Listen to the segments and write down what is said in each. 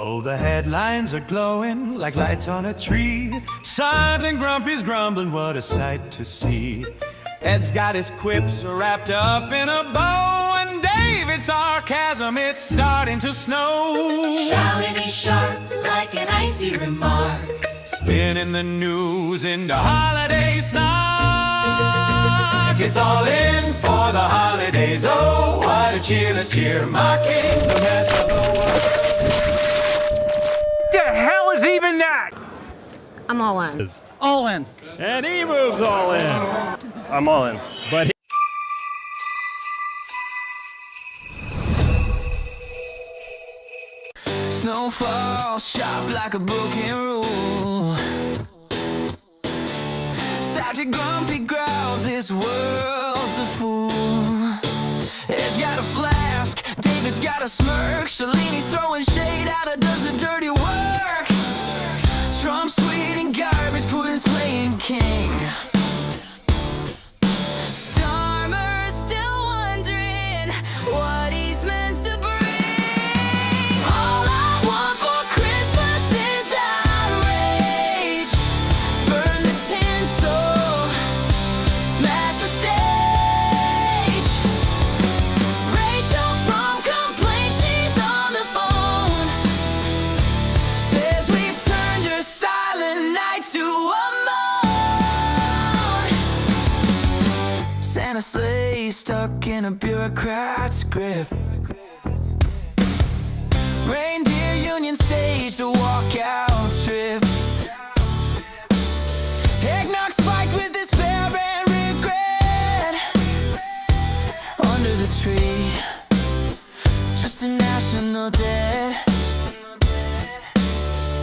Oh, the headlines are glowing like lights on a tree. Sgt Grumpy's grumbling, what a sight to see. Ed's got his quips wrapped up in a bow, and David's sarcasm, it's starting to snow. Shalini sharp like an icy remark, Spinning the news into holiday snark. It's all in for the holidays, oh, what a cheer, let's cheer, mocking the mess of the world. The hell is even that? I'm all in. All in. And he moves all in. I'm all in. But Snowfall sharp like a broken rule. Sgt Grumpy growls, this world's a fool. Ed's got a flask, David's got a smirk. Shalini's throwing shade out, does the dirty work. Trump's sweet and garbage, Putin's playing king. Starmer's still wondering what he's meant to bring. All I want for Christmas is outrage. Burn the tinsel, smash the stage. Rachel from Complaint, she's on the phone. Says we've turned her silent night to a moan. Santa's sleigh stuck in a bureaucrat's grip. Reindeer Union staged a walkout trip. Eggnog spiked with despair and regret. Under the tree, just a national debt.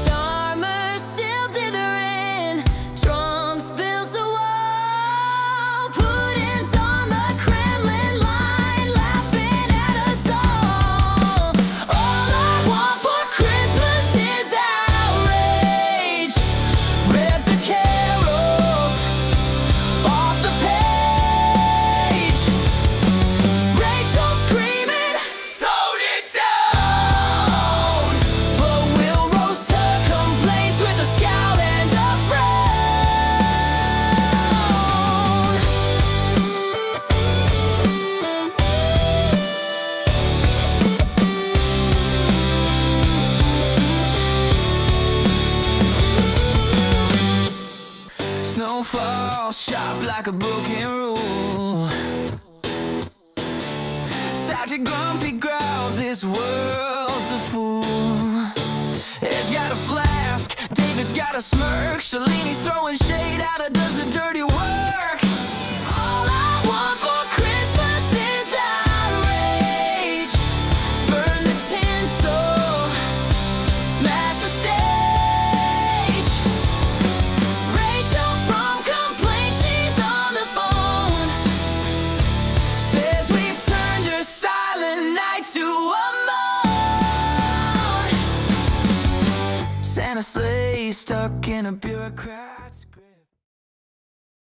Starmer still dithering, Trump's built a wall. Putin's on the Kremlin line, laughing at us all. All I want for Christmas is outrage. Rip the carols off the page. Rachel screaming, tone it down. But we'll roast her complaints with a scowl and a frown. Snowfall sharp like a broken rule. Sgt Grumpy growls, this world's a fool. Ed's got a flask, David's got a smirk. Shalini's throwing shade out, does the dirty work. All I want for Christmas is outrage. Burn the tinsel, smash the stage. Rachel from Complaint, she's on the phone. Says we've turned her silent night to a moan. Santa's sleigh stuck in a bureaucrat's grip.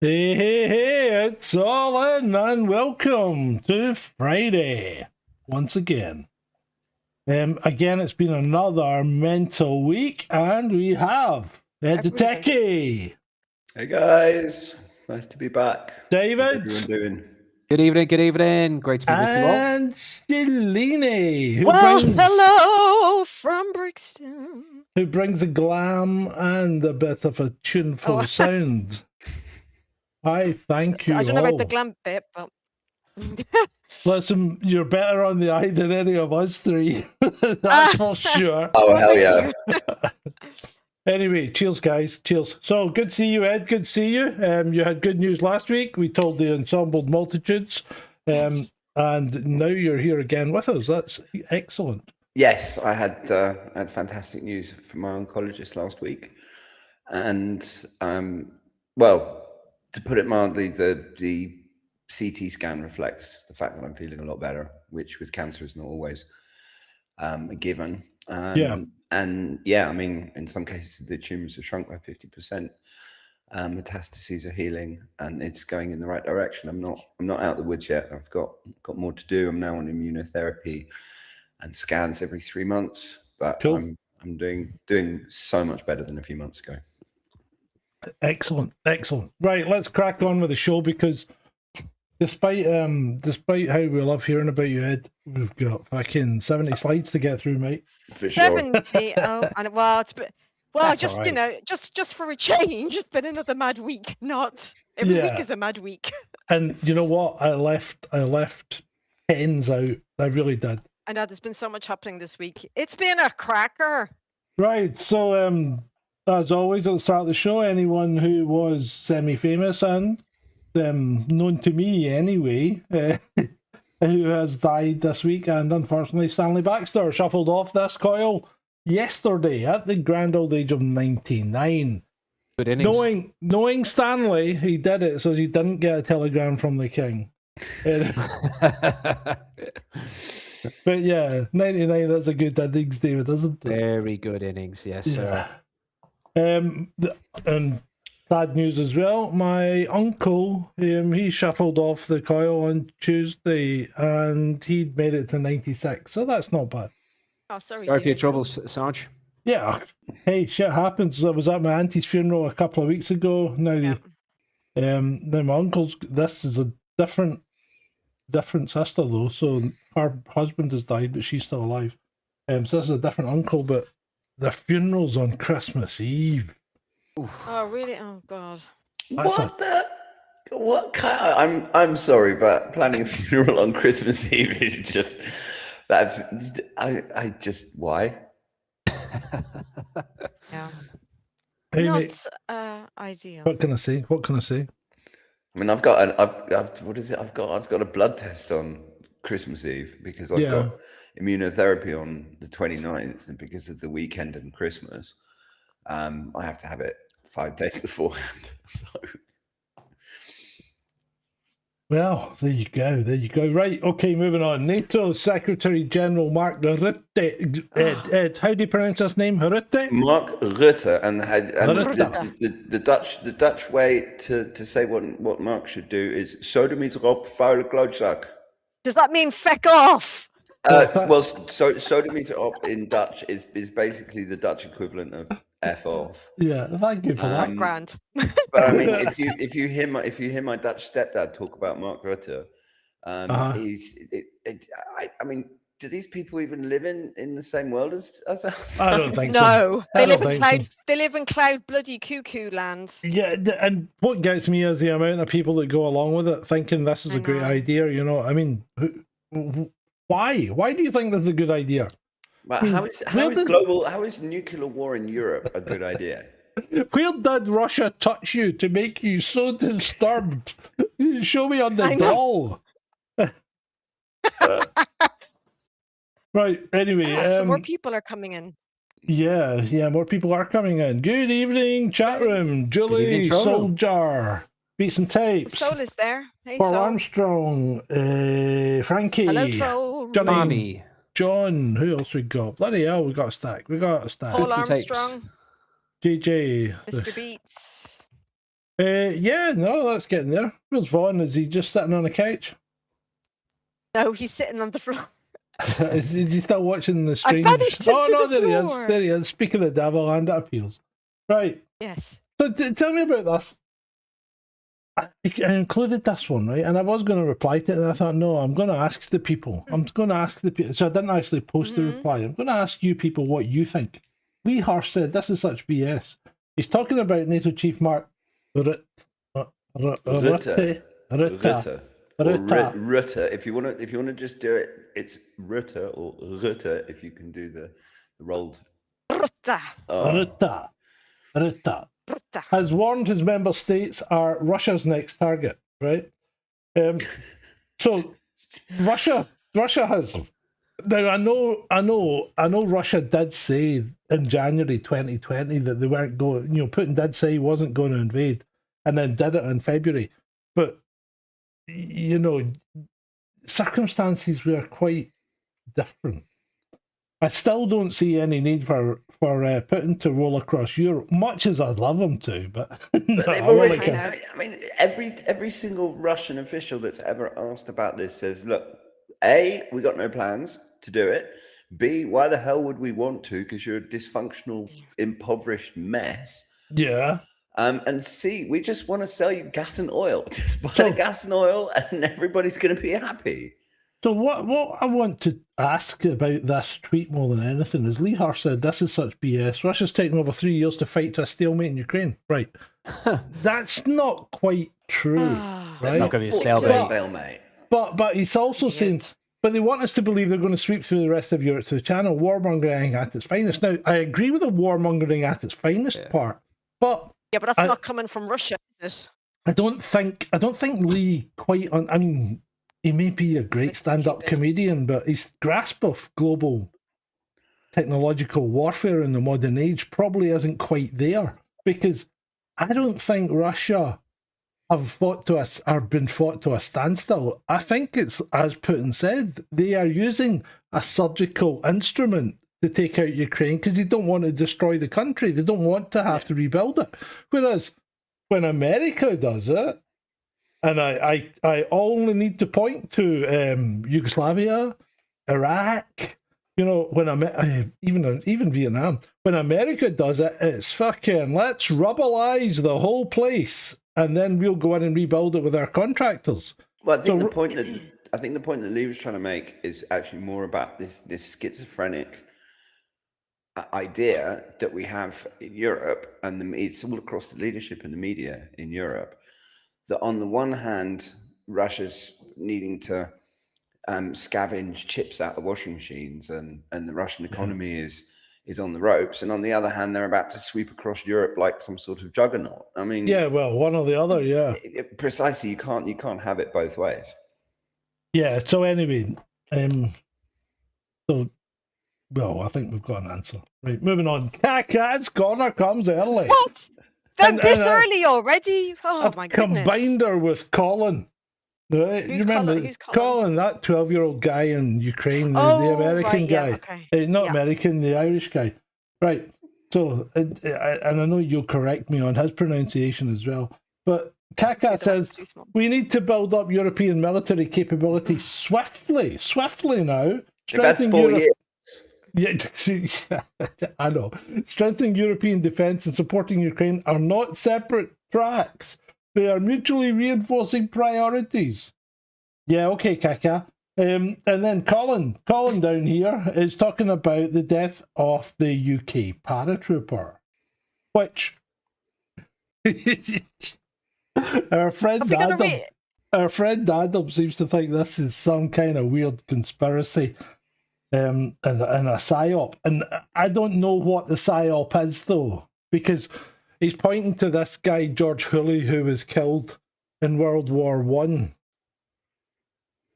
Hey, it's all in and welcome to Friday once again. Again, it's been another mental week and we have Ed the Techie, Hey guys, nice to be back. David, How's everyone doing? Good evening. Great to be with you all. and Shalini, Hello from Brixton. who brings a glam and a bit of a tuneful sound. I thank you I don't know about all. the glam bit, but Listen, you're better on the eye than any of us three. That's for sure. Oh hell yeah! Anyway, cheers, guys. Cheers. So good to see you, Ed. Good to see you. You had good news last week. We told the ensembled multitudes, and now you're here again with us. That's excellent. Yes, I had fantastic news from my oncologist last week, and well, to put it mildly, the CT scan reflects the fact that I'm feeling a lot better, which with cancer is not always a given. And yeah, I mean, in some cases the tumors have shrunk by 50%. Metastases are healing, and it's going in the right direction. I'm not out of the woods yet. I've got more to do. I'm now on immunotherapy and scans every 3 months, but Cool. I'm I'm doing so much better than a few months ago. Excellent. Right, let's crack on with the show because despite how we love hearing about you, Ed, we've got fucking 70 slides to get through, mate. For sure. 70. Oh, and well, it's been, well, That's just all you right. know, just for a change, it's been another mad week. Not every Yeah. week is a mad week. And you know what? I left pens out. I really did. I know there's been so much happening this week. It's been a cracker. Right, so as always at the start of the show, anyone who was semi-famous and known to me anyway, who has died this week, and unfortunately Stanley Baxter shuffled off this coil yesterday at the grand old age of 99. Good innings. Knowing Stanley, he did it so he didn't get a telegram from the king. But yeah, 99, that's a good innings, David, isn't it? Very good innings, yes, sir. And sad news as well. My uncle, he shuffled off the coil on Tuesday, and he'd made it to 96, so that's not bad. Oh, sorry. Sorry for your David. troubles, Sarge. Yeah, hey, shit happens. I was at my auntie's funeral a couple of weeks ago. Now, now my uncle's. This is a different sister though. So her husband has died, but she's still alive. So this is a different uncle, but their funeral's on Christmas Eve. Oh, really? Oh, God. What kind? I'm sorry, but planning a funeral on Christmas Eve is just I just why? Yeah. Hey, Not mate, ideal. what can I say? I mean, I've got what is it? I've got a blood test on Christmas Eve because I've got immunotherapy on the 29th, and because of the weekend and Christmas, I have to have it 5 days beforehand. So. Well, there you go. Right, okay, moving on. NATO Secretary General Mark Rutte. Ed, how do you pronounce his name? Rutte? Mark Rutte, and Rutte. the Dutch way to say what Mark should do is sodomiet op vuile klootzak. Does that mean feck off? Well, sodomiet op in Dutch is basically the Dutch equivalent of F off. Yeah, thank you for that. Grand. But I mean, if you hear my Dutch stepdad talk about Mark Rutte, I mean, do these people even live in the same world as us? I don't think so. No, I they don't live in think cloud. so. They live in cloud bloody cuckoo land. Yeah, and what gets me is the amount of people that go along with it, thinking this is a great idea. You know, I mean, why? Why do you think this is a good idea? But how is nuclear war in Europe a good idea? Where did Russia touch you to make you so disturbed? Show me on the I know. doll. Right, anyway. So more people are coming in. Yeah, more people are coming in. Good evening, chat room. Julie, evening, Trollo. Soldier, Beats and Tapes, Soul is there. Hey, Paul Soul. Armstrong, Frankie, Hello, Troll. Johnny, Mommy. John, who else we got? Bloody hell, we got a stack. Paul Beats and Tapes. Armstrong. JJ. Mr. Beats. Yeah, no, that's getting there. Where's Vaughn? Is he just sitting on a couch? No, he's sitting on the floor. Is he still watching the stream? banished him Oh to no, the there he is. floor. There he is. Speak of the devil, and it appeals. Right. Yes. So tell me about this. I included this one, right? And I was going to reply to it, and I thought, no, I'm going to ask the people. I'm going to ask the people. So I didn't actually post the reply. I'm going to ask you people what you think. Lee Hirsch said, this is such BS. He's talking about NATO Chief Mark Rutte. Rutte. If you want to just do it, it's Rutte or Rutte. If you can do the rolled. Rutte. Rutte. Rutte. Has warned his member states are Russia's next target, right? So Russia has. Now I know Russia did say in January 2020 that they weren't going. You know, Putin did say he wasn't going to invade, and then did it in February. But you know, circumstances were quite different. I still don't see any need for Putin to roll across Europe, much as I'd love him to. But no, They've already. I mean, every single Russian official that's ever asked about this says, "Look, A, we got no plans to do it. B, why the hell would we want to? Because you're a dysfunctional, impoverished mess. Yeah. And C, we just want to sell you gas and oil. Just buy the gas and oil, and everybody's going to be happy. So what I want to ask about this tweet more than anything is Lee Hart said, this is such BS. Russia's taken over 3 years to fight to a stalemate in Ukraine. Right. That's not quite true. Ah. Right? It's not going to be a stalemate. But he's also saying, but they want us to believe they're going to sweep through the rest of Europe to the channel, warmongering at its finest. Now, I agree with the warmongering at its finest part, but Yeah, but that's not coming from Russia, is it? I don't think Lee quite on. I mean, he may be a great stand-up comedian, but his grasp of global technological warfare in the modern age probably isn't quite there, because I don't think Russia have been fought to a standstill. I think it's, as Putin said, they are using a surgical instrument to take out Ukraine because they don't want to destroy the country. They don't want to have to rebuild it. Whereas when America does it, and I only need to point to Yugoslavia, Iraq, you know, when even Vietnam, when America does it, it's fucking let's rubblize the whole place, and then we'll go in and rebuild it with our contractors. Well, I think the point that Lee was trying to make is actually more about this schizophrenic idea that we have in Europe, and it's all across the leadership and the media in Europe, that on the one hand, Russia's needing to scavenge chips out of washing machines, and the Russian economy is on the ropes, and on the other hand, they're about to sweep across Europe like some sort of juggernaut. I mean, yeah, well, one or the other, yeah. Precisely, you can't have it both ways. Yeah. So anyway, well, I think we've got an answer. Right, moving on. Cat's Corner comes early. What? This early already? Oh, I've my goodness. combined her with Colin. Right? Who's you remember Colin? Who's Colin? Colin, that 12-year-old guy in Ukraine, the American right, guy. yeah, okay. Not Yeah. American, the Irish guy. Right. So, and I know you'll correct me on his pronunciation as well. But Kaka says, we need to build up European military capability swiftly now. About 4 years. Yeah, I know. Strengthening European defence and supporting Ukraine are not separate tracks. They are mutually reinforcing priorities. Yeah, okay, Kaka. And then Colin down here is talking about the death of the UK paratrooper, which our friend Adam seems to think this is some kind of weird conspiracy. And a psyop, and I don't know what the psyop is though, because he's pointing to this guy George Hooley who was killed in World War One.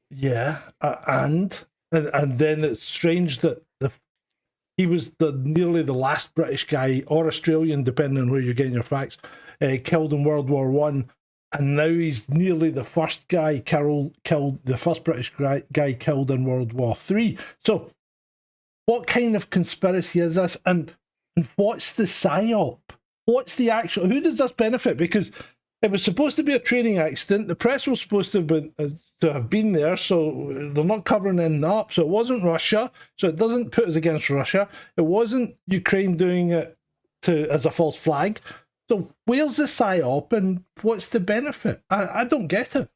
Yeah, and then it's strange that he was nearly the last British guy or Australian, depending on where you're getting your facts, killed in World War One. And now he's nearly the first guy the first British guy killed in World War III. So, what kind of conspiracy is this? And what's the psyop? What's the actual? Who does this benefit? Because it was supposed to be a training accident. The press was supposed to have been there, so they're not covering it up. So it wasn't Russia. So it doesn't put us against Russia. It wasn't Ukraine doing it as a false flag. So where's the psyop and what's the benefit? I don't get it.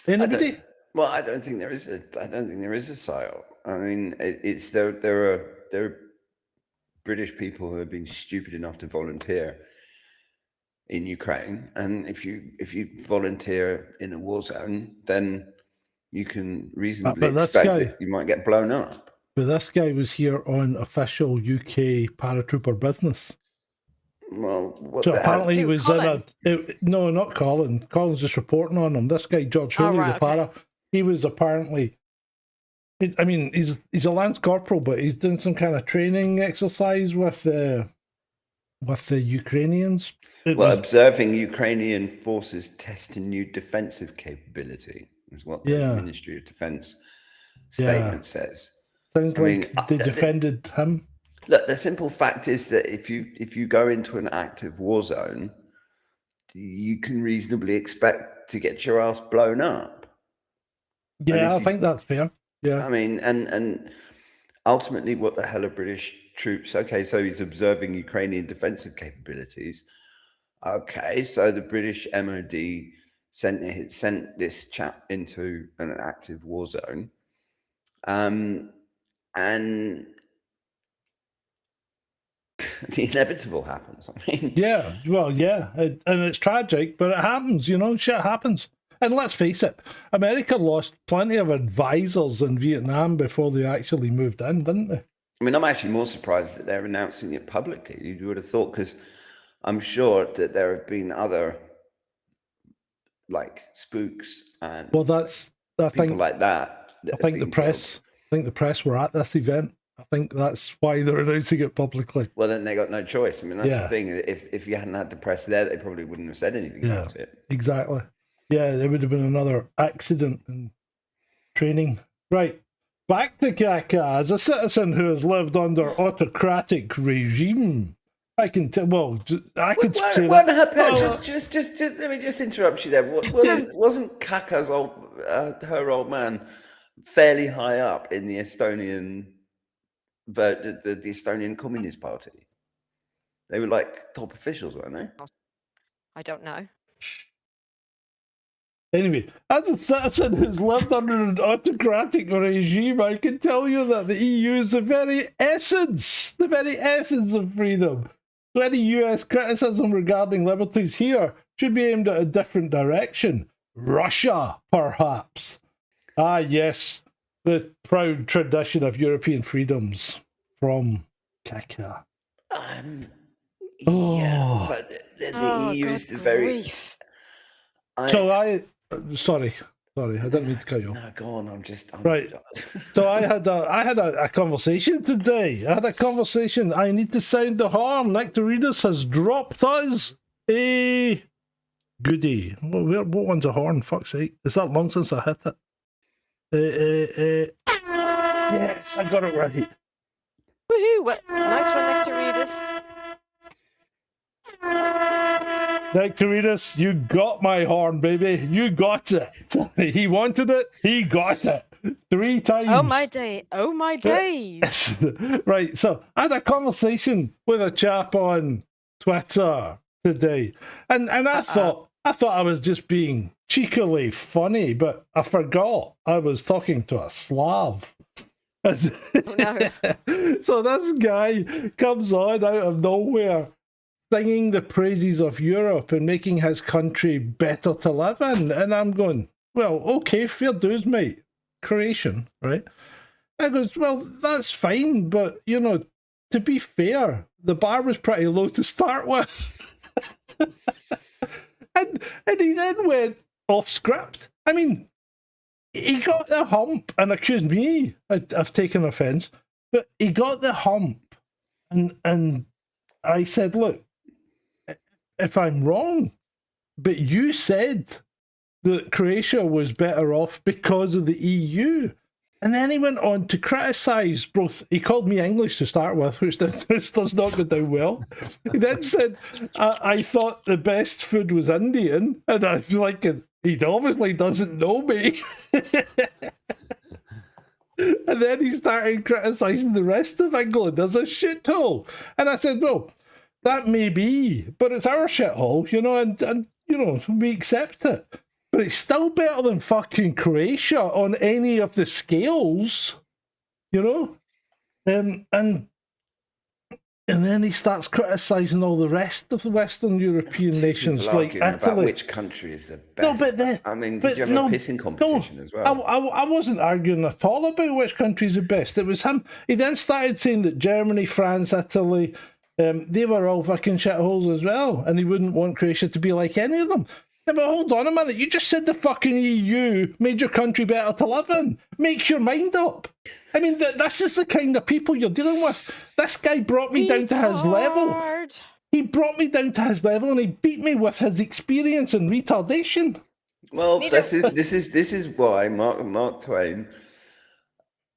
Anybody? I don't think there is a psyop. I mean, there are British people who have been stupid enough to volunteer in Ukraine, and if you volunteer in a war zone, then you can reasonably expect that you might get blown up. But this guy was here on official UK paratrooper business. Well, so apparently he was Colin? No, not Colin. Colin's just reporting on him. This guy George Hooley, the para, he was apparently. I mean, he's a lance corporal, but he's doing some kind of training exercise with the Ukrainians. Observing Ukrainian forces testing new defensive capability is what the Ministry of Defense statement says. Sounds like they defended him. Look, the simple fact is that if you go into an active war zone, you can reasonably expect to get your ass blown up. Yeah, I think that's fair. Yeah. I mean, and ultimately, what the hell are British troops? Okay, so he's observing Ukrainian defensive capabilities. Okay, so the British MOD sent this chap into an active war zone, and the inevitable happens. I mean, Yeah, well, yeah, and it's tragic, but it happens, you know, shit happens. And let's face it, America lost plenty of advisors in Vietnam before they actually moved in, didn't they? I mean, I'm actually more surprised that they're announcing it publicly. You would have thought, because I'm sure that there have been other, like, spooks and Well, that's, I people think, like that. I think the press were at this event. I think that's why they're announcing it publicly. Well, then they got no choice. I mean, that's Yeah. the thing. If you hadn't had the press there, they probably wouldn't have said anything Yeah. about it. Exactly. Yeah, there would have been another accident in training. Right. Back to Kaka. As a citizen who has lived under autocratic regime, I can tell. Well, I can say Well, that. Harper, just let me just interrupt you there. Wasn't Kaka's her old man fairly high up in the Estonian the Estonian Communist Party? They were like top officials, weren't they? I don't know. Anyway, as a citizen who's lived under an autocratic regime, I can tell you that the EU is the very essence of freedom. So any US criticism regarding liberties here should be aimed at a different direction. Russia, perhaps. Ah, yes, the proud tradition of European freedoms from Kaka. Yeah, but the EU is the very. Sorry, I didn't mean to cut you off. No, go on. Right. So I had a conversation today. I need to sound the horn. Nectaridas has dropped us a goodie. What one's a horn? Fuck's sake! Is that long since I hit it? Yes, I got it right. Woohoo! Nice one, Nectaridas. Nectaridas, you got my horn, baby. You got it. He wanted it. He got it 3 times. Oh my day! Oh my days! Right. So I had a conversation with a chap on Twitter today, and I thought I was just being cheekily funny, but I forgot I was talking to a Slav. Oh no! So this guy comes on out of nowhere, singing the praises of Europe and making his country better to live in. And I'm going, well, okay, fair dues, mate. Croatian, right? I goes, well, that's fine, but, you know, to be fair, the bar was pretty low to start with. and he then went off script. I mean, he got the hump and accused me. I've taken offence, but he got the hump. And I said, look, if I'm wrong, but you said that Croatia was better off because of the EU. And then he went on to criticise both. He called me English to start with, which does not go down well. He then said, I thought the best food was Indian. And I'm like, he obviously doesn't know me. And then he started criticising the rest of England as a shithole. And I said, well, that may be, but it's our shithole, you know, and you know, we accept it. But it's still better than fucking Croatia on any of the scales, you know? And then he starts criticising all the rest of the Western European nations, like Italy. About which country is the best. No, but I mean, did you have a pissing competition as well? I wasn't arguing at all about which country's the best. It was him. He then started saying that Germany, France, Italy, they were all fucking shitholes as well, and he wouldn't want Croatia to be like any of them. Yeah, but hold on a minute, you just said the fucking EU made your country better to live in. Make your mind up. I mean, this is the kind of people you're dealing with. This guy brought me down to his level. He brought me down to his level, and he beat me with his experience and retardation. Well, this is why Mark Twain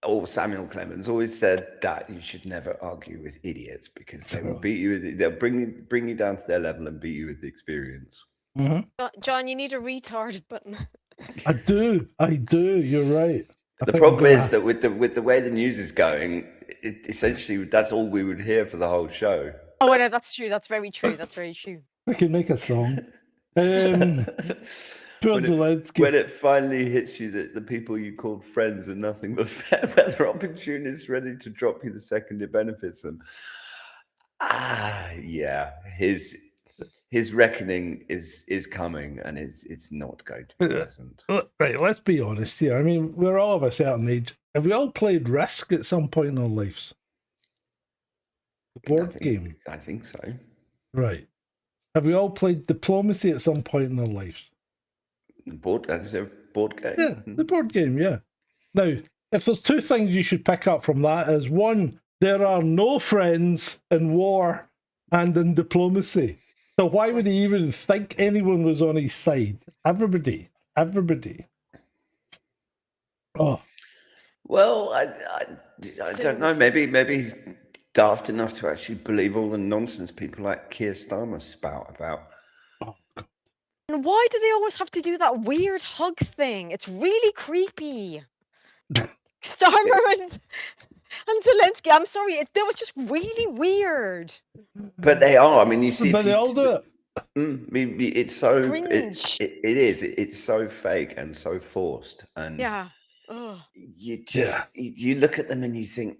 or Samuel Clemens always said that you should never argue with idiots, because they will beat you. They'll bring you down to their level and beat you with the experience. John, you need a retard button. I do. You're right. The problem is that with the way the news is going, essentially that's all we would hear for the whole show. Oh, no, that's true. That's very true. That's very true. I can make a song. when, Zelensky. when it finally hits you that the people you called friends are nothing but fair weather opportunists ready to drop you the second it benefits them. Yeah, his reckoning is coming, and it's not going to be pleasant. Right, let's be honest here. I mean, we're all of a certain age. Have we all played Risk at some point in our lives? The board game. I think so. Right. Have we all played Diplomacy at some point in our lives? That's a board game. Yeah, the board game, yeah. Now, if there's two things you should pick up from that is one, there are no friends in war and in diplomacy. So why would he even think anyone was on his side? Everybody. Oh. Well, I don't know. Maybe he's daft enough to actually believe all the nonsense people like Keir Starmer spout about. And why do they always have to do that weird hug thing? It's really creepy. Starmer and Zelensky. I'm sorry, that was just really weird. But they are. I mean, you see. But they all do it. It's so. Cringe. It is. It's so fake and so forced. And Yeah. Ugh. you just you look at them and you think,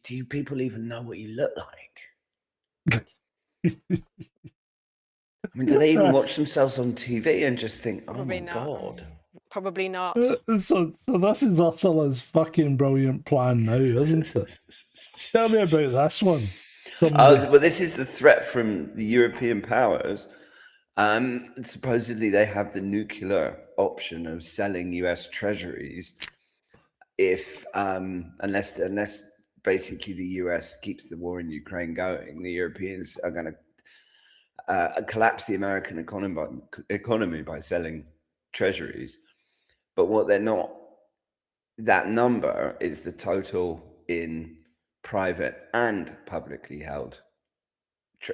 do you people even know what you look like? I mean, do they even watch themselves on TV and just think, oh Probably my not. God? Probably not. So this is Ursula's fucking brilliant plan now, isn't it? Tell me about this one. Well, this is the threat from the European powers. Supposedly they have the nuclear option of selling US treasuries if unless basically the US keeps the war in Ukraine going. The Europeans are going to collapse the American economy by selling treasuries. But what they're not, that number is the total in private and publicly held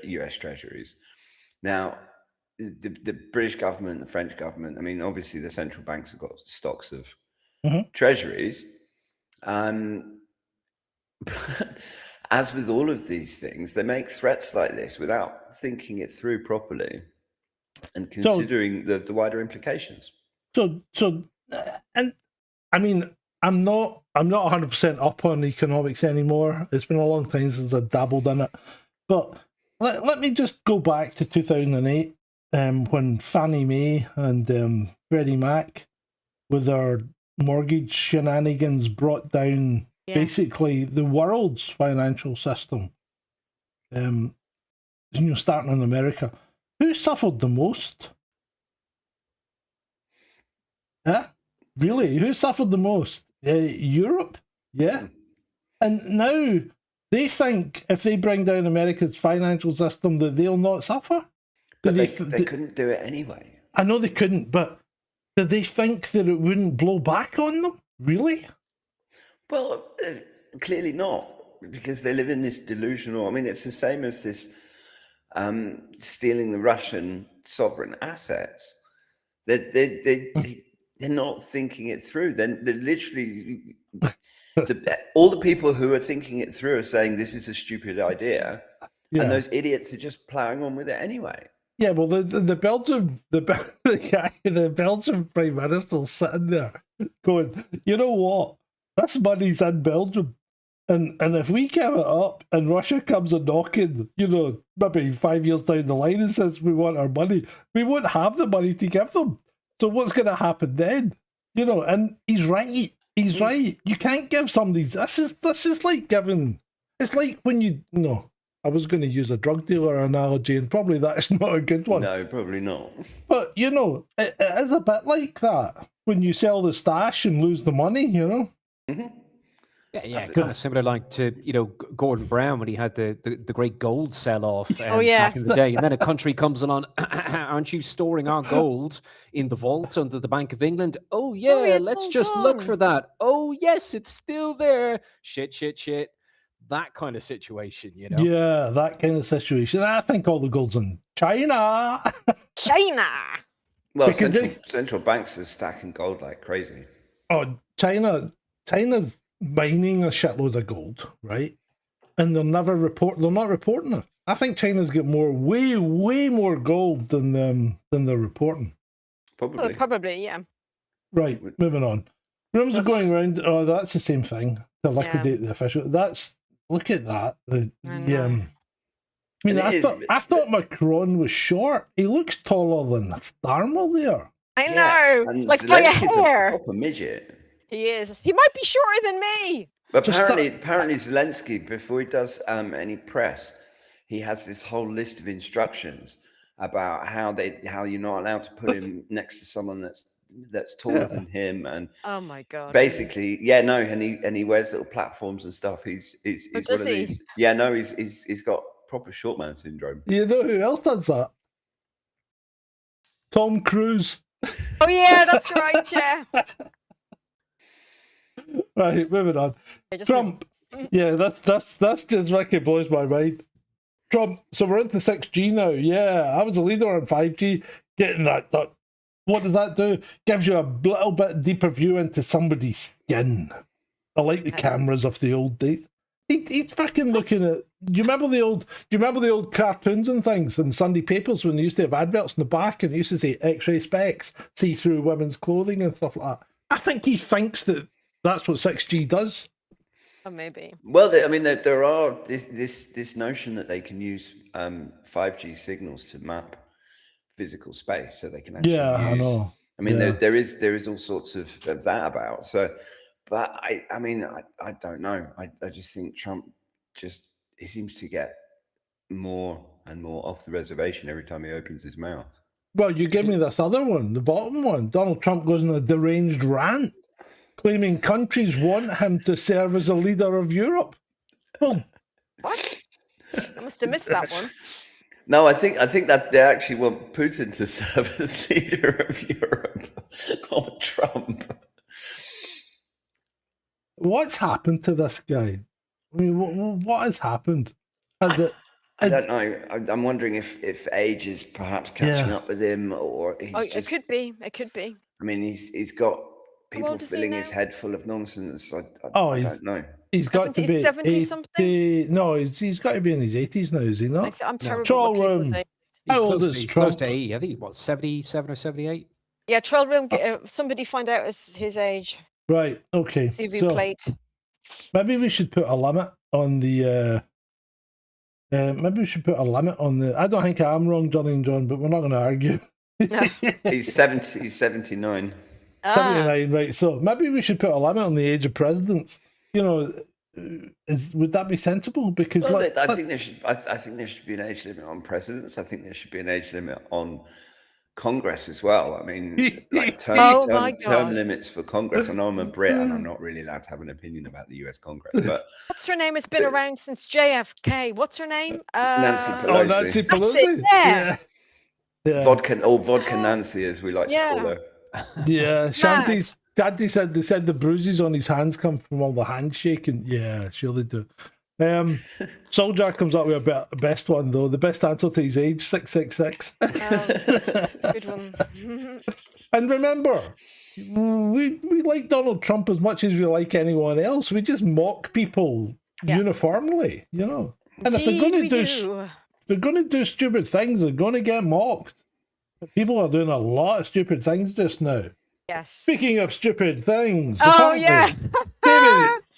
US treasuries. Now, the British government, the French government, I mean, obviously the central banks have got stocks of treasuries. As with all of these things, they make threats like this without thinking it through properly and considering the wider implications. And I mean, I'm not 100% up on economics anymore. It's been a long time since I dabbled in it. But let me just go back to 2008, when Fannie Mae and Freddie Mac, with their mortgage shenanigans, brought down basically the world's financial system. Starting in America, who suffered the most? Really? Who suffered the most? Europe? Yeah. And now they think if they bring down America's financial system that they'll not suffer. But they couldn't do it anyway. I know they couldn't, but did they think that it wouldn't blow back on them? Really? Well, clearly not, because they live in this delusional. I mean, it's the same as this stealing the Russian sovereign assets. They're not thinking it through. They're literally all the people who are thinking it through are saying this is a stupid idea, and those idiots are just plowing on with it anyway. Yeah, well, the Belgian Prime Minister's sitting there going, you know what? This money's in Belgium, and if we give it up and Russia comes a knocking, maybe 5 years down the line and says we want our money, we won't have the money to give them. So what's going to happen then? And he's right. He's right. You can't give somebody. This is like giving. It's like when I was going to use a drug dealer analogy, and probably that's not a good one. No, probably not. But it is a bit like that when you sell the stash and lose the money. Yeah, kind of similar like to Gordon Brown when he had the great gold sell-off back in the day, and then a country comes along, aren't you storing our gold in the vault under the Bank of England? Oh yeah, let's just look for that. Oh yes, it's still there. Shit. That kind of situation, Yeah, that kind of situation. I think all the gold's in China. Well, central banks are stacking gold like crazy. Oh, China China's mining a shitload of gold, right? And they're not reporting it. I think China's got way more gold than they're reporting. Probably, yeah. Right, moving on. Rumors are going around. Oh, that's the same thing. To liquidate the official. Look at that. I thought Macron was short. He looks taller than Starmer there. I know, and like by a Zelensky's hair. a proper midget. He is. He might be shorter than me. Apparently Zelensky, before he does any press, he has this whole list of instructions about how you're not allowed to put him next to someone that's taller than him, and oh my god, basically, and he wears little platforms and stuff. He's one of these. Yeah, no, he's got proper short man syndrome. You know who else does that? Tom Cruise. Oh yeah, that's right. Yeah. Right, moving on. Trump. Yeah, that's just Ricky blows my mind. Trump. So we're into 6G now. Yeah, I was a leader on 5G. Getting that done. What does that do? Gives you a little bit deeper view into somebody's skin. I like the cameras of the old days. He's fucking looking at. Do you remember the old cartoons and things and Sunday papers when they used to have adverts in the back and they used to say X-ray specs, see through women's clothing and stuff like that? I think he thinks that's what 6G does. Oh, maybe. Well, I mean, there are this notion that they can use 5G signals to map physical space, so they can actually use. I know. I mean, there is all sorts of that about. So, but I mean, I don't know. I just think Trump he seems to get more and more off the reservation every time he opens his mouth. Well, you give me this other one, the bottom one. Donald Trump goes on a deranged rant, claiming countries want him to serve as a leader of Europe. Well, what? I must have missed that one. No, I think that they actually want Putin to serve as leader of Europe, not Trump. What's happened to this guy? I mean, what has happened? I don't know. I'm wondering if age is perhaps catching up with him, or it could be. It could be. I mean, he's got people filling his head full of nonsense. I don't know. He's got to be 70 something. No, he's got to be in his 80s now, is he not? I'm terrible. No. How old is Trump? Close to 80. I think 77 or 78. Yeah, Troll Room. Somebody find out his age. Right. Okay. CV plate. Maybe we should put a limit on the. I don't think I'm wrong, Johnny and John, but we're not going to argue. No. He's 70. He's 79. 79, right? So maybe we should put a limit on the age of presidents. You know, would that be sensible? Because I think there should be an age limit on presidents. I think there should be an age limit on Congress as well. I mean, like term limits for Congress. I know I'm a Brit and I'm not really allowed to have an opinion about the US Congress. But what's her name? It's been around since JFK. What's her name? Nancy Pelosi. Oh, Nancy Pelosi. Yeah. Vodka Nancy, as we like to call her. Yeah, Shandy said the bruises on his hands come from all the handshaking. Yeah, sure they do. Soldier comes up with a best one though. The best answer to his age, 666. Good one. And remember, we like Donald Trump as much as we like anyone else. We just mock people uniformly, you know. And if they're going to do stupid things, they're going to get mocked. People are doing a lot of stupid things just now. Yes. Speaking of stupid things. Oh, yeah.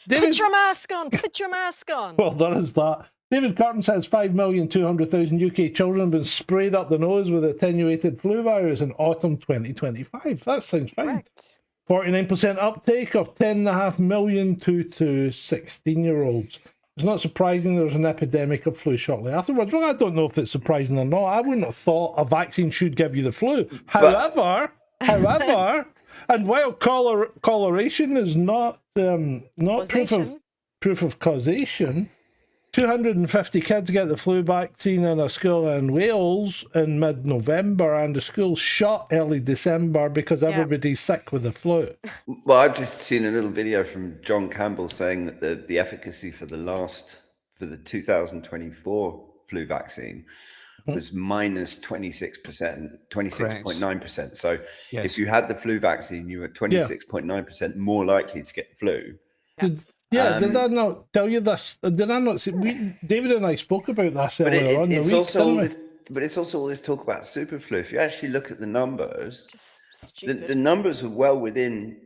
David, put your mask on. Put your mask on. Well, there is that. David Curtin says 5,200,000 UK children have been sprayed up the nose with attenuated flu virus in autumn 2025. That sounds fine. Correct. 49% uptake of 10.5 million 2 to 16-year-olds. It's not surprising there's an epidemic of flu shortly afterwards. Well, I don't know if it's surprising or not. I wouldn't have thought a vaccine should give you the flu. However, and while correlation is not proof of causation, 250 kids get the flu vaccine in a school in Wales in mid-November, and the school shut early December because everybody's sick with the flu. Well, I've just seen a little video from John Campbell saying that the efficacy for the 2024 flu vaccine was minus 26%, 26.9%. So Yes. if you had the flu vaccine, you were 26.9% more likely to get the flu. Did I not tell you this? Did I not say, David and I spoke about this But earlier on it's the week, also all didn't we? but it's also all this talk about superflu. If you actually look at the numbers, Just stupid. the numbers are well within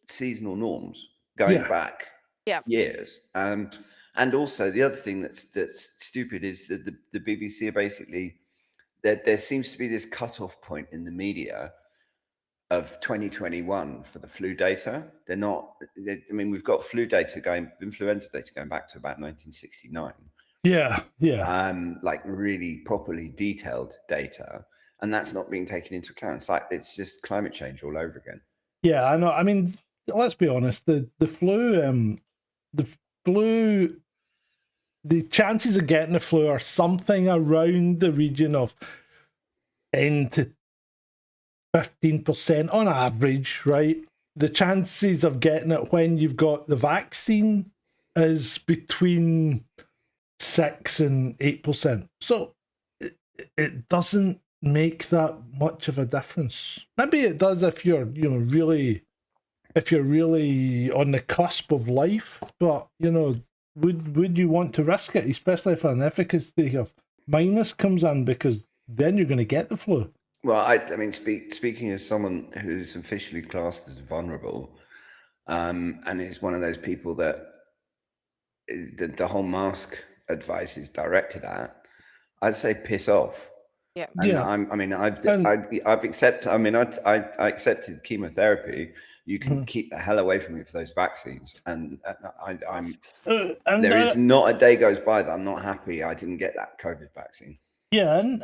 seasonal norms going back years. And also the other thing that's stupid is that the BBC are basically, there seems to be this cutoff point in the media of 2021 for the flu data. They're not, I mean, we've got influenza data going back to about 1969. Like really properly detailed data, and that's not being taken into account. It's like, it's just climate change all over again. Yeah, I know. I mean, let's be honest. The flu, the chances of getting the flu are something around the region of 10 to 15% on average, right? The chances of getting it when you've got the vaccine is between 6 and 8%. So it doesn't make that much of a difference. Maybe it does if you're, really on the cusp of life, but would you want to risk it, especially if an efficacy of minus comes in, because then you're going to get the flu? Well, I mean, speaking as someone who's officially classed as vulnerable, and is one of those people that the whole mask advice is directed at, I'd say piss off. Yeah. And I've accepted. I mean, I accepted chemotherapy. You can keep the hell away from me for those vaccines, and there is not a day goes by that I'm not happy I didn't get that COVID vaccine. Yeah,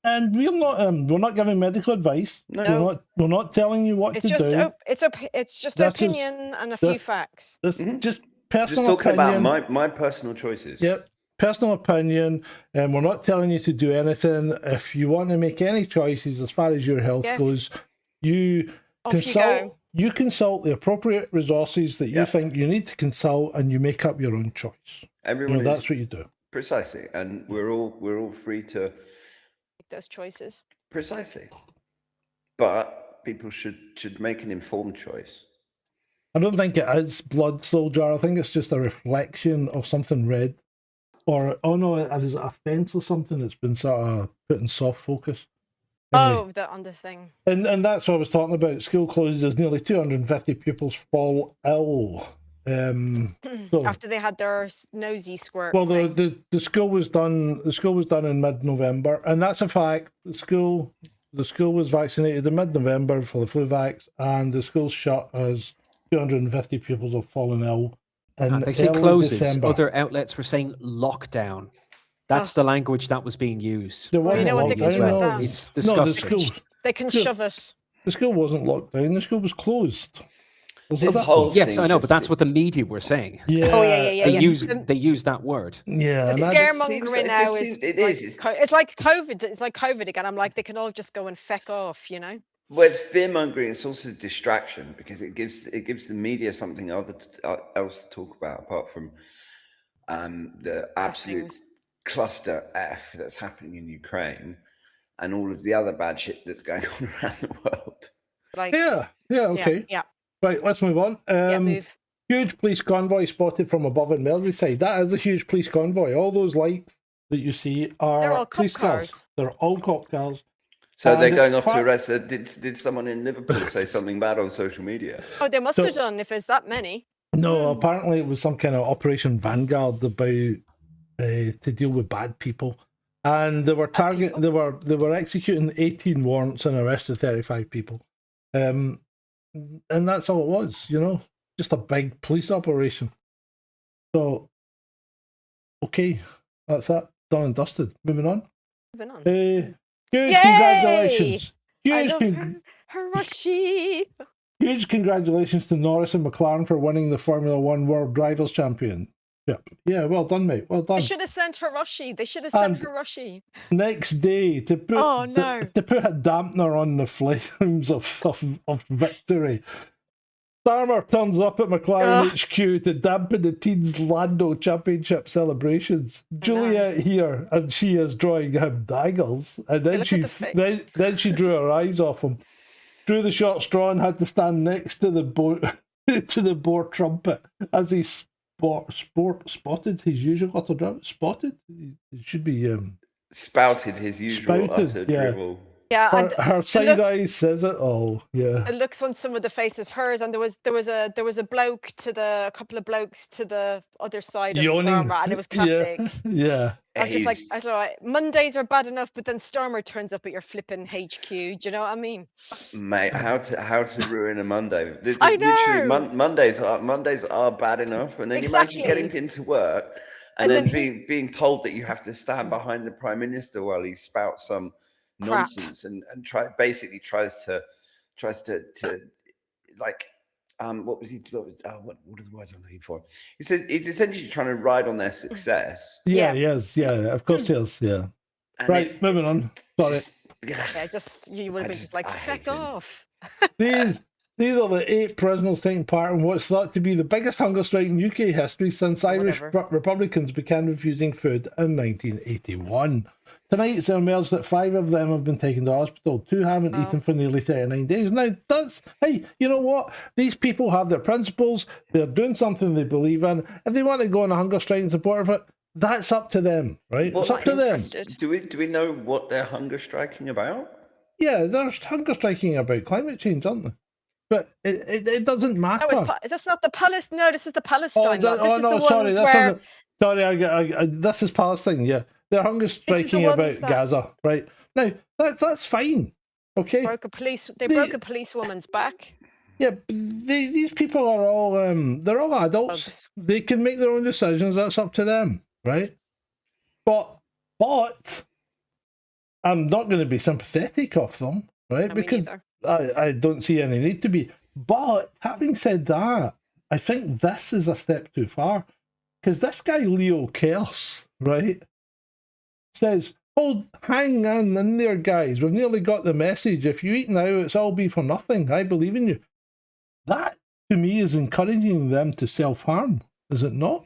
and we're not giving medical advice. No. We're not telling you what to do. It's just opinion and a few facts. It's just personal just talking opinion. about my personal choices. Yep. Personal opinion, and we're not telling you to do anything. If you want to make any choices as far as your health goes, you consult the appropriate resources that you think you need to consult, and you make up your own choice. That's what you do. Precisely, and we're all free to make those choices. Precisely, but people should make an informed choice. I don't think it is blood, soldier. I think it's just a reflection of something read. Or, there's a fence or something that's been sort of put in soft focus. Anyway. The under thing. And that's what I was talking about. School closes, nearly 250 pupils fall ill. After they had their nosy squirt. Well, the school was done. The school was done in mid-November, and that's a fact. The school was vaccinated in mid-November for the flu vax, and the school's shut as 250 pupils have fallen ill. And they say closes. December. Other outlets were saying lockdown. That's the language that was being used. Well, you know what they can do with that? It's disgusting. They can shove us. The school wasn't locked down. The school was closed. Yes, I know, but that's what the media were saying. Yeah. Oh yeah. They used that word. Yeah. The scaremongering now it's like COVID. It's like COVID again. I'm like, they can all just go and feck off, Well, it's fear-mongering. It's also distraction, because it gives the media something else to talk about, apart from the absolute cluster F that's happening in Ukraine and all of the other bad shit that's going on around the world. Okay. Yeah. Right, let's move on. Move. Huge police convoy spotted from above in Merseyside. That is a huge police convoy. All those lights that you see are all police cop cars. They're all cop cars. So they're going off to arrest. Did someone in Liverpool say something bad on social media? Oh, they must have done if it's that many. No, apparently it was some kind of Operation Vanguard about to deal with bad people, and they were They were executing 18 warrants and arrested 35 people, and that's all it was. Just a big police operation. So, okay, that's that, done and dusted. Moving on. Huge congratulations! Hiroshi! Huge congratulations to Norris and McLaren for winning the Formula One World Drivers' Championship. Yeah, well done, mate. Well done. They should have sent Hiroshi. Hiroshi. Next day, to put a dampener on the flames of victory, Starmer turns up at McLaren HQ to dampen the teens' Lando Championship celebrations. Juliet here, and she is drawing him daggers, and then she drew her eyes off him. Drew the short straw and had to stand next to the board trumpet as he spotted his usual utter dribble. Spotted? It should be spouted his usual utter dribble. Yeah, her side eye says it all. Yeah, it looks on some of the faces, hers, and there was a bloke a couple of blokes to the other side of Starmer, and it was classic. Yeah. I was just like, I don't know, Mondays are bad enough, but then Starmer turns up at your flipping HQ. Do you know what I mean? Mate, how to ruin a Monday? I know. Literally, Mondays are bad enough, and then you imagine getting into work and then being told that you have to stand behind the Prime Minister while he spouts some nonsense and tries to like what are the words I'm looking for? He says he's essentially trying to ride on their success. Yeah, of course he is. Yeah. And right, moving on. Sorry. You would have been just like, feck off. These are the 8 prisoners taking part in what's thought to be the biggest hunger strike in UK history since Irish Republicans began refusing food in 1981. Tonight, it's emerged that 5 of them have been taken to hospital. 2 haven't eaten for nearly 39 days. Now, hey, you know what? These people have their principles. They're doing something they believe in. If they want to go on a hunger strike in support of it, that's up to them, right? It's up to them. Do we know what they're hunger striking about? Yeah, they're hunger striking about climate change, aren't they? But it doesn't matter. Is this not the Palestine? No, this is the Palestine. This is Palestine. Yeah, they're hunger striking about Gaza, right? Now that's fine. Okay. Broke a policewoman's back. Yeah, these people are all they're all adults. They can make their own decisions. That's up to them, right? But I'm not going to be sympathetic of them, right? Because I don't see any need to be. But having said that, I think this is a step too far. Because this guy, Leo Kearse, right, says, hang on in there, guys. We've nearly got the message. If you eat now, it's all be for nothing. I believe in you. That, to me, is encouraging them to self-harm, is it not?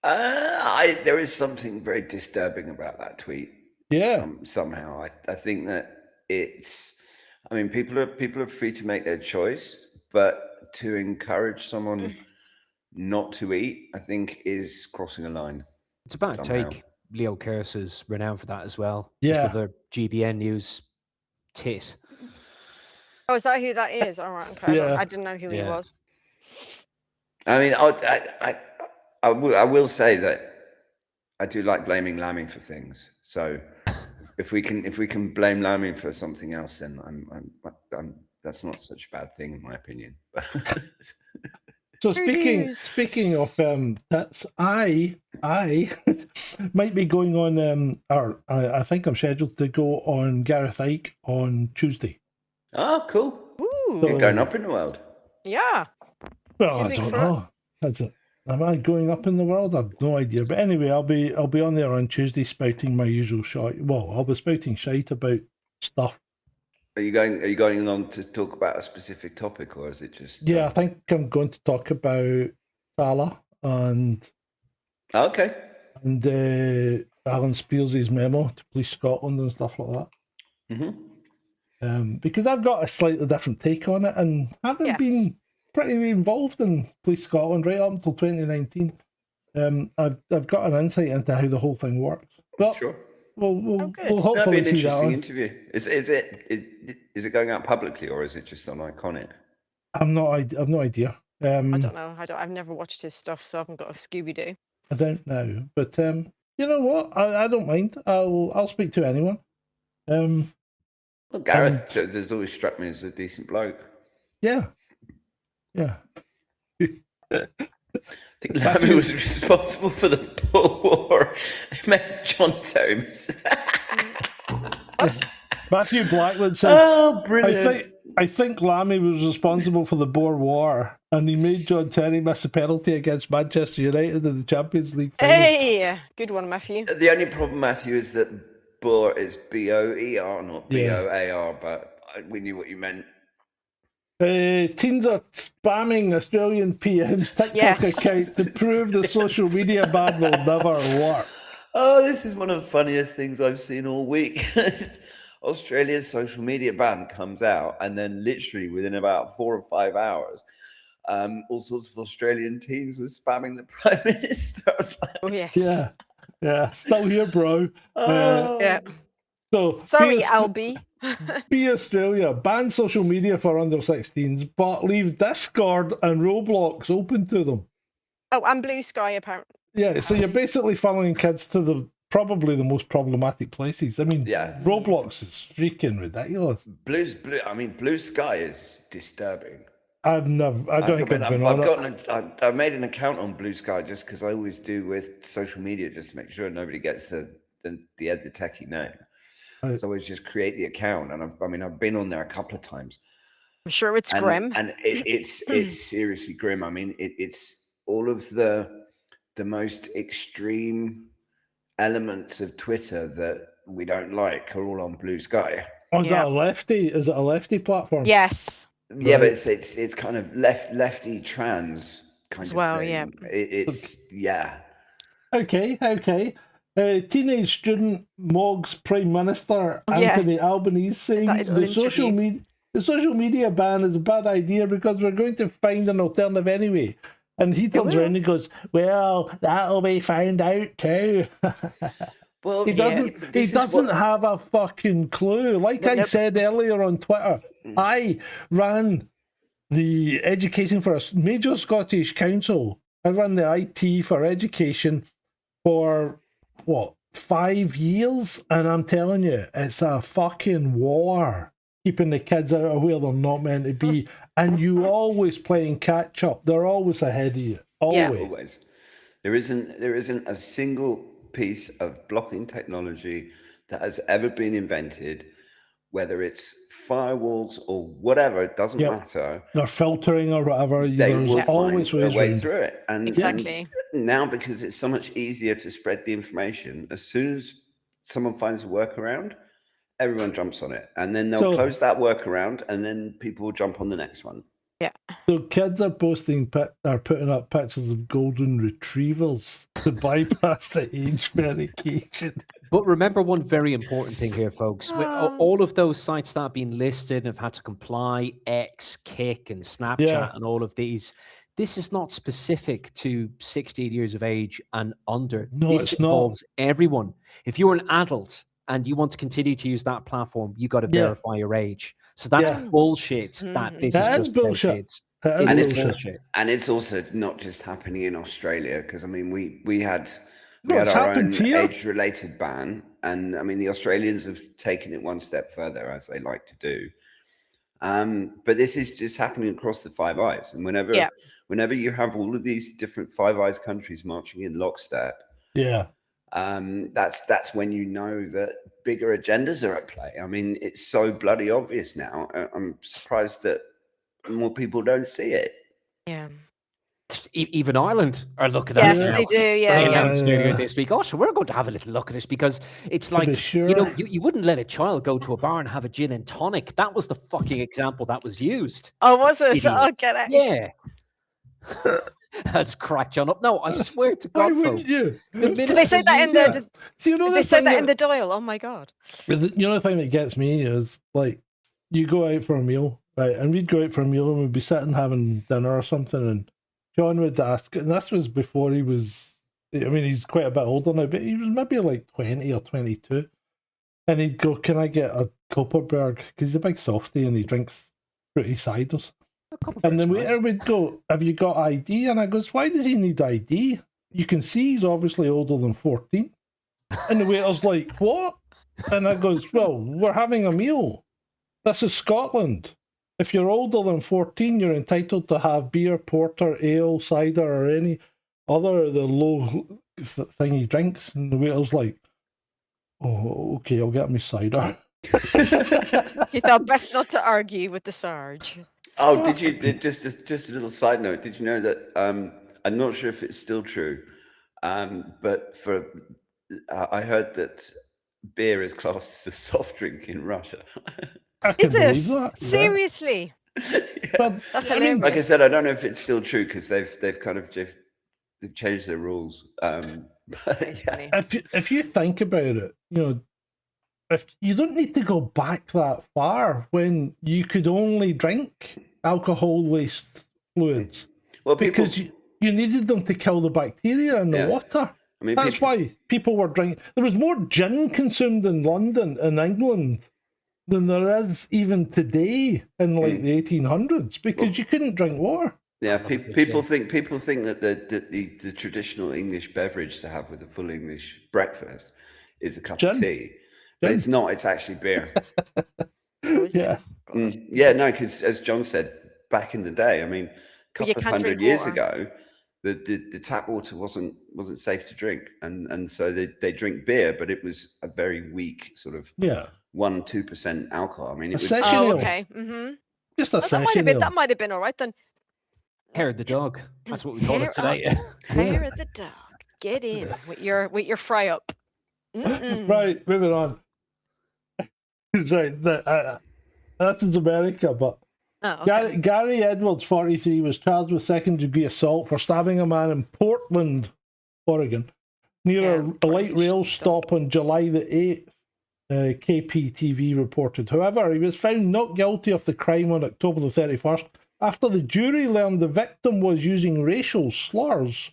There is something very disturbing about that tweet. Yeah. Somehow. I think that people are free to make their choice, but to encourage someone not to eat, I think, is crossing a line. It's about to take Leo Kearse's renown for that as well. Yeah. Just the GBN News tit. Oh, is that who that is? All right, okay. Yeah. I didn't know who he was. I mean, I will say that I do like blaming Lammy for things. So if we can blame Lammy for something else, then I'm that's not such a bad thing in my opinion. So speaking of tits, I might be going on I think I'm scheduled to go on Gareth Icke on Tuesday. Oh, cool. Ooh. You're going up in the world. Yeah. Well, I don't know. Am I going up in the world? I've no idea. But anyway, I'll be on there on Tuesday spouting my usual shite. Well, I'll be spouting shite about stuff. Are you going along to talk about a specific topic, or is it just? Yeah, I think I'm going to talk about Salah and. Okay. And Alan Spears' memo to Police Scotland and stuff like that. Mm-hmm. Because I've got a slightly different take on it, and having been pretty involved in Police Scotland right up until 2019, I've got an insight into how the whole thing works. But sure. We'll hopefully see that. That'd be an interesting interview. Is it going out publicly, or is it just on Iconic? I've no idea. I don't know. I've never watched his stuff, so I haven't got a Scooby-Doo. I don't know, but you know what? I don't mind. I'll speak to anyone. Well, Gareth has always struck me as a decent bloke. Yeah. I think Lammy was responsible for the Boer War. He met John Tomes. Matthew Blackwood says, "Oh, brilliant! I think Lammy was responsible for the Boer War, and he made John Terry miss a penalty against Manchester United in the Champions League final." Hey, good one, Matthew. The only problem, Matthew, is that Boer is B-O-E-R, not B-O-A-R, but we knew what you meant. Teens are spamming Australian PM's TikTok account to prove the social media ban will never work. Oh, this is one of the funniest things I've seen all week. Australia's social media ban comes out, and then literally within about 4 or 5 hours, all sorts of Australian teens were spamming the Prime Minister. I was like, Oh, yes. Yeah, still here, bro. Yeah. So Sorry, Albie. Be Australia, ban social media for under 16s, but leave Discord and Roblox open to them. Oh, and Blue Sky, apparently. Yeah, so you're basically funneling kids to probably the most problematic places. I mean, Roblox is freaking ridiculous. Blue Sky is disturbing. I've made an account on Blue Sky just because I always do with social media, just to make sure nobody gets the techie name. So I always just create the account, and I've been on there a couple of times. I'm sure it's grim, and it's seriously grim. I mean, it's all of the most extreme elements of Twitter that we don't like are all on Blue Sky. Oh, is that a lefty? Is it a lefty platform? Yes. Yeah, but it's kind of lefty trans kind as of well. thing. Yeah. Okay. Teenage student mogs Prime Minister Anthony Albanese saying the social media ban is a bad idea because we're going to find an alternative anyway. And he turns around and goes, "Well, that'll be found out too." Well, he doesn't have a fucking clue. Like I said earlier on Twitter, I ran the education for a major Scottish council. I ran the IT for education for 5 years, and I'm telling you, it's a fucking war keeping the kids out of where they're not meant to be. And you always playing catch up. They're always ahead of you. Always. There isn't a single piece of blocking technology that has ever been invented, whether it's firewalls or whatever, it doesn't matter. Or filtering or whatever. They will always find a way through it. And exactly. And now, because it's so much easier to spread the information, as soon as someone finds a workaround, everyone jumps on it. And then they'll close that workaround, and then people will jump on the next one. Yeah. So kids are putting up pictures of golden retrievers to bypass the age verification. But remember one very important thing here, folks. All of those sites that have been listed and have had to comply, X, Kik, and Snapchat, and all of these, this is not specific to 16 years of age and under. No, this it's involves everyone. If you're an adult and you want to continue to use that platform, you got to verify your age. So that's bullshit. That this is just bullshit. And it's also not just happening in Australia, because I mean we had our own age-related ban, and I mean the Australians have taken it one step further, as they like to do. But this is just happening across the Five Eyes, and whenever you have all of these different Five Eyes countries marching in lockstep, that's when you know that bigger agendas are at play. I mean, it's so bloody obvious now. I'm surprised that more people don't see it. Yeah. Even Ireland are looking at it. Yes, they do. Yeah. Studio this week. Oh, so we're going to have a little look at this, because it's like, you wouldn't let a child go to a bar and have a gin and tonic. That was the fucking example that was used. Oh, was it? Oh, get it. Yeah. That's crack John up. No, I swear to God, folks. Did they say that in the? They said that in the dial. Oh my God. The thing that gets me is, like, you go out for a meal, right? And we'd go out for a meal and we'd be sitting having dinner or something, and John would ask, and this was before he was, I mean, he's quite a bit older now, but he was maybe like 20 or 22. And he'd go, "Can I get a Copperberg?" Because he's a big softie and he drinks fruity ciders. And the waiter would go, "Have you got ID?" And I goes, "Why does he need ID? You can see he's obviously older than 14. And the waiter's like, "What?" And I goes, "Well, we're having a meal. This is Scotland. If you're older than 14, you're entitled to have beer, porter, ale, cider, or any other of the low thing he drinks." And the waiter's like, "Oh, okay, I'll get me cider." He thought best not to argue with the Sarge. Oh, did you, just a little side note, did you know that, I'm not sure if it's still true, but I heard that beer is classed as a soft drink in Russia. I can believe it? that. Seriously? But That's I mean, hilarious. Like I said, I don't know if it's still true because they've kind of they've changed their rules. That's funny. if you think about it, you know, if you don't need to go back that far when you could only drink alcohol-laced fluids, Well, because you needed them to kill the bacteria in the Yeah. water. I mean, That's why people were drinking. There was more gin consumed in London, in England, than there is even today in like the 1800s, because you couldn't drink water. Yeah, people think that the traditional English beverage to have with a full English breakfast is a cup of tea, but it's not. It's actually beer. Yeah. Yeah, no, because as John said, back in the day, I mean, a couple of 100 years ago, the tap water wasn't safe to drink, and so they drink beer, but it was a very weak sort of 1-2% alcohol. I mean, it was okay. Just a session. That might have been all right then. Hair of the dog. That's what we call it today. Hair of the dog. Get in with your fry up. Right, moving on. Right, that's in America, but Gary Edwards, 43, was charged with second-degree assault for stabbing a man in Portland, Oregon, near a light rail stop on July the 8th, KPTV reported. However, he was found not guilty of the crime on October the 31st after the jury learned the victim was using racial slurs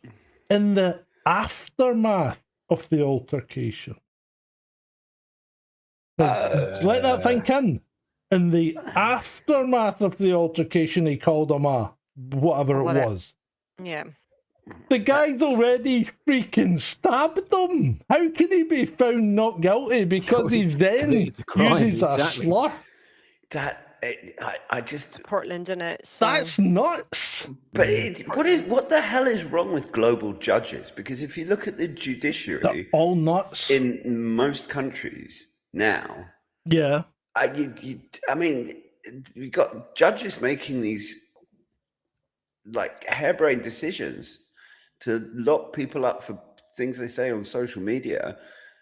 in the aftermath of the altercation. Let that think in. In the aftermath of the altercation, he called him a whatever it was. Yeah. The guy's already freaking stabbed him. How can he be found not guilty because he then uses a slur? I just Portland, in it. So. That's nuts. But what the hell is wrong with global judges? Because if you look at the judiciary, they're all nuts in most countries now. Yeah. I mean, you've got judges making these like harebrained decisions to lock people up for things they say on social media,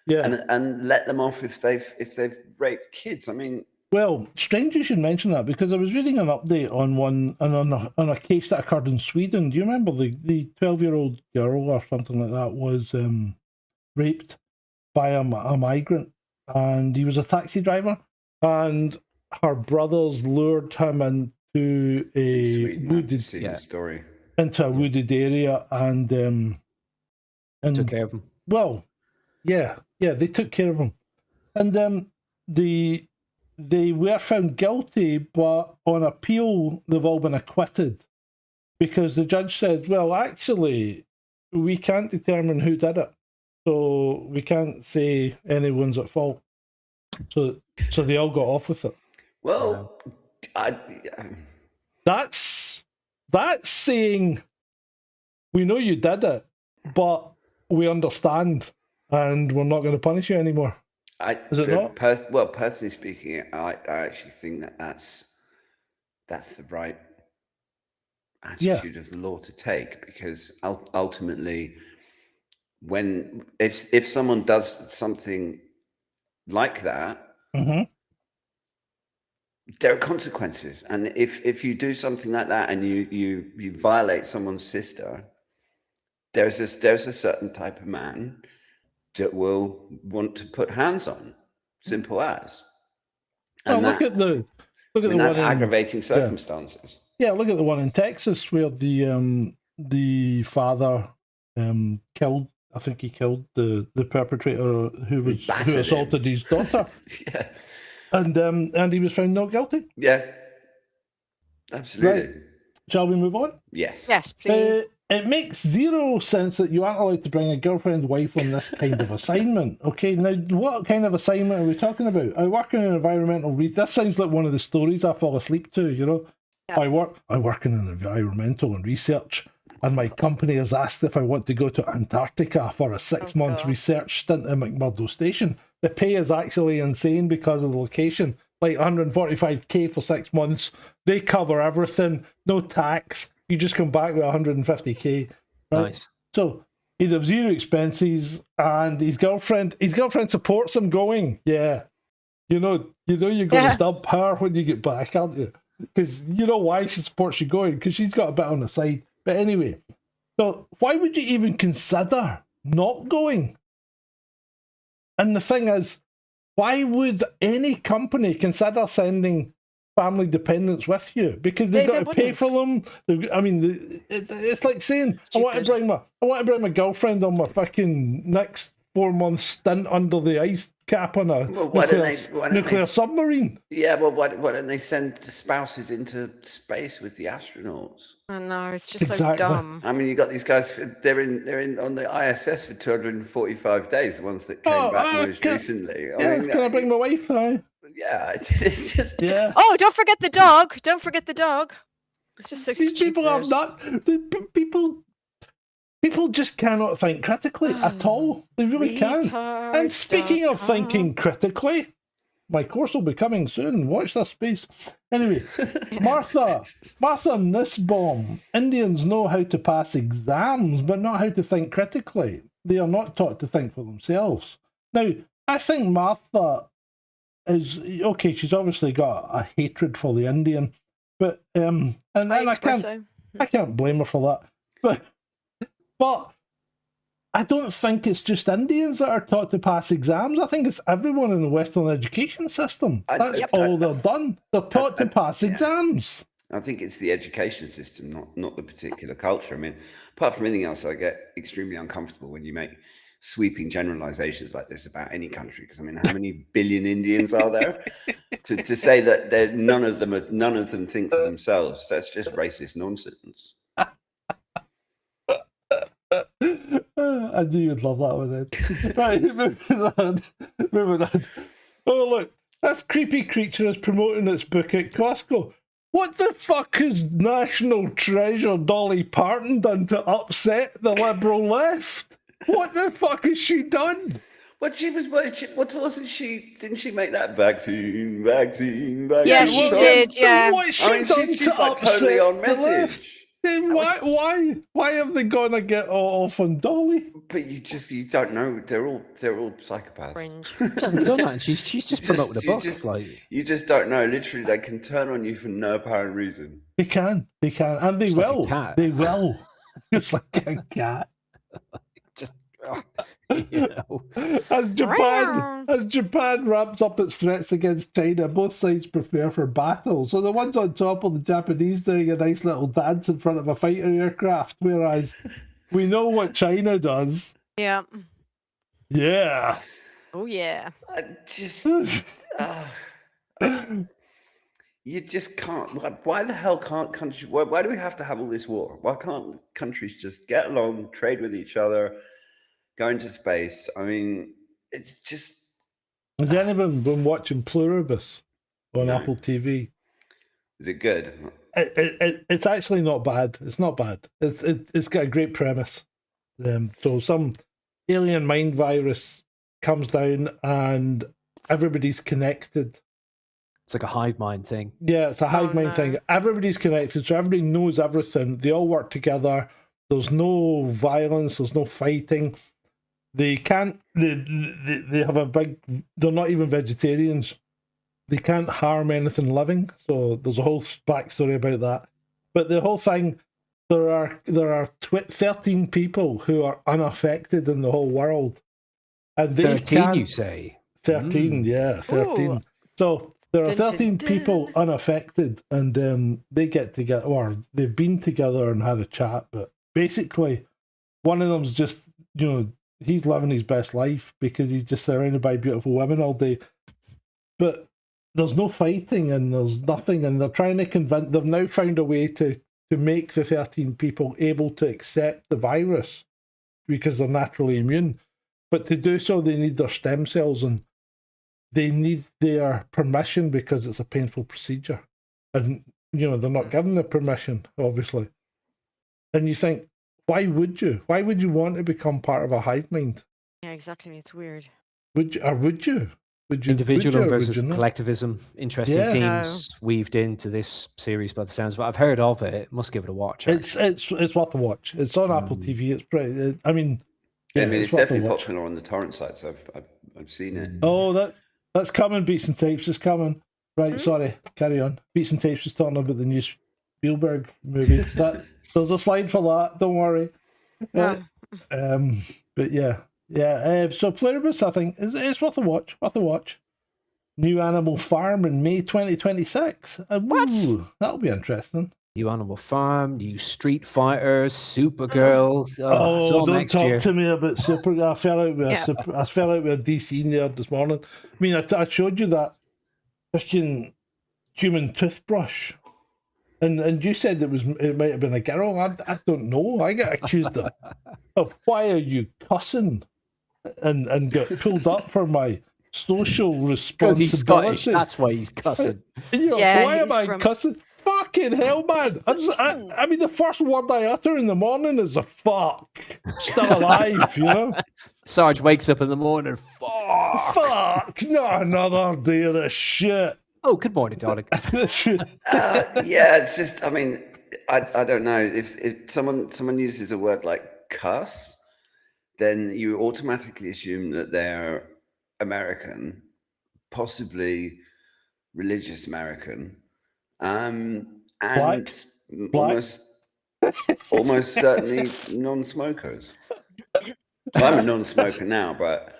and let them off if they've raped kids. I mean, well, strange you should mention that, because I was reading an update on one on a case that occurred in Sweden. Do you remember the 12-year-old girl or something like that was raped by a migrant, and he was a taxi driver, and her brothers lured him into a wooded story. Into a wooded area, and took care of him. Well, yeah, they took care of him, and they were found guilty, but on appeal they've all been acquitted, because the judge said, well, actually, we can't determine who did it, so we can't say anyone's at fault. So they all got off with it. Well, that's saying, we know you did it, but we understand, and we're not going to punish you anymore. Is it not? Personally speaking, I actually think that's the right attitude of the law to take, because ultimately, if someone does something like that, there are consequences, and if you do something like that and you violate someone's sister, there's a certain type of man that will want to put hands on. Simple as. And look at the that's one aggravating circumstances. Yeah, look at the one in Texas where the father killed. I think he killed the perpetrator who assaulted his daughter. Yeah. And he was found not guilty. Yeah. Absolutely. Right. Shall we move on? Yes. Yes, please. It makes zero sense that you aren't allowed to bring a girlfriend, wife on this kind of assignment. Okay, now what kind of assignment are we talking about? I work in an environmental That sounds like one of the stories I fall asleep to, you know? Yeah. I work in an environmental and research, and my company has asked if I want to go to Antarctica for a 6-month research stint at McMurdo Station. The pay is actually insane because of the location. Like $145K for 6 months. They cover everything, no tax. You just come back with $150K. Right? Nice. So he'd have zero expenses, and his girlfriend supports him going. Yeah, you know you're going to dump her when you get back, aren't you? because you know why she supports you going, because she's got a bit on the side. But anyway, so why would you even consider not going? And the thing is, why would any company consider sending family dependents with you? Because they've got to pay for them. I mean, it's like saying, I want to bring my girlfriend on my fucking next 4 month stint under the ice cap on a nuclear submarine. Yeah, well, why don't they send the spouses into space with the astronauts? I know, it's just so dumb. I mean, you got these guys. They're in on the ISS for 245 days. The ones that came back most recently. Can I bring my wife? Yeah, it's just. Yeah. Oh, don't forget the dog. Don't forget the dog. It's just so stupid. People are not. People just cannot think critically at all. They really can't. And speaking of thinking critically, my course will be coming soon. Watch this space. Anyway, Martha Nussbaum. Indians know how to pass exams, but not how to think critically. They are not taught to think for themselves. Now, I think Martha is okay. She's obviously got a hatred for the Indian, but I can't blame her for that. But I don't think it's just Indians that are taught to pass exams. I think it's everyone in the Western education system. That's all they're done. They're taught to pass exams. I think it's the education system, not the particular culture. I mean, apart from anything else, I get extremely uncomfortable when you make sweeping generalizations like this about any country. Because I mean, how many billion Indians are there? to say that none of them think for themselves, that's just racist nonsense. I knew you'd love that one then. Right, moving on. Oh, look, this creepy creature is promoting its book at Costco. What the fuck has National Treasure Dolly Parton done to upset the Liberal left? What the fuck has she done? What wasn't she? Didn't she make that vaccine? Yeah, she did. Yeah. What's she done she's to just like upset totally on the left? message. Then why have they gone to get off on Dolly? But you don't know. They're all psychopaths. Fringe. She hasn't done that. She's just promoted a book. You just don't know. Literally, they can turn on you for no apparent reason. They can, and they Just will. like a cat. They will. Just like a cat. Just, you know. As Japan ramps up its threats against China, both sides prepare for battle. So the ones on top are the Japanese doing a nice little dance in front of a fighter aircraft, whereas we know what China does. Yeah. Yeah. Oh yeah. You just can't. Why the hell can't countries? Why do we have to have all this war? Why can't countries just get along, trade with each other, go into space? I mean, it's just. Has anyone been watching Pluribus on Apple TV? Is it good? It's actually not bad. It's not bad. It's got a great premise. So some alien mind virus comes down and everybody's connected. It's like a hive mind thing. Yeah, it's a hive mind thing. Everybody's connected, so everybody knows everything. They all work together. There's no violence. There's no fighting. They can't. They have a big. They're not even vegetarians. They can't harm anything living. So there's a whole backstory about that. But the whole thing, there are 13 people who are unaffected in the whole world, and they 13, you say? 13, yeah, 13. Ooh. So there are 13 people unaffected, and they get together, or they've been together and had a chat. But basically, one of them's just, he's living his best life because he's just surrounded by beautiful women all day. But there's no fighting and there's nothing, and they're trying to convince. They've now found a way to make the 13 people able to accept the virus because they're naturally immune. But to do so, they need their stem cells, and they need their permission because it's a painful procedure. And, they're not given the permission, obviously. And you think, why would you? Why would you want to become part of a hive mind? Yeah, exactly. It's weird. Would you? Or would you? Individualism versus collectivism. Interesting themes weaved into this series by the sounds of it. I've heard of it. Must give it a watch. It's worth a watch. It's on Apple TV. It's pretty. I mean, it's definitely popular on the torrent sites. I've seen it. Oh, that's coming. Beats and Tapes is coming. Right, sorry, carry on. Beats and Tapes was talking about the new Spielberg movie. There's a slide for that, don't worry. No. But yeah. So Pluribus, I think, is worth a watch. New Animal Farm in May 2026. Ooh, that'll be interesting. New Animal Farm, new Street Fighter, Supergirl. It's all don't next talk year. to me about Supergirl. I fell out with Yeah. I fell out with a DC nerd this morning. I mean, I showed you that fucking human toothbrush, and you said it might have been a girl. I don't know. I got accused of why are you cussing, and got pulled up for my social Because responsibility. he's Scottish, that's why he's cussing. And you're Yeah, why am he's I from- cussing? Fucking hell, man! I mean, the first word I utter in the morning is a fuck. Still alive, you know? Sarge wakes up in the morning, fuck! Fuck! Not another day of this shit. Oh, good morning, darling. Yeah, it's just. I mean, I don't know if someone uses a word like cuss, then you automatically assume that they're American, possibly religious American, and Black? almost certainly non-smokers. Well, I'm a non-smoker now, but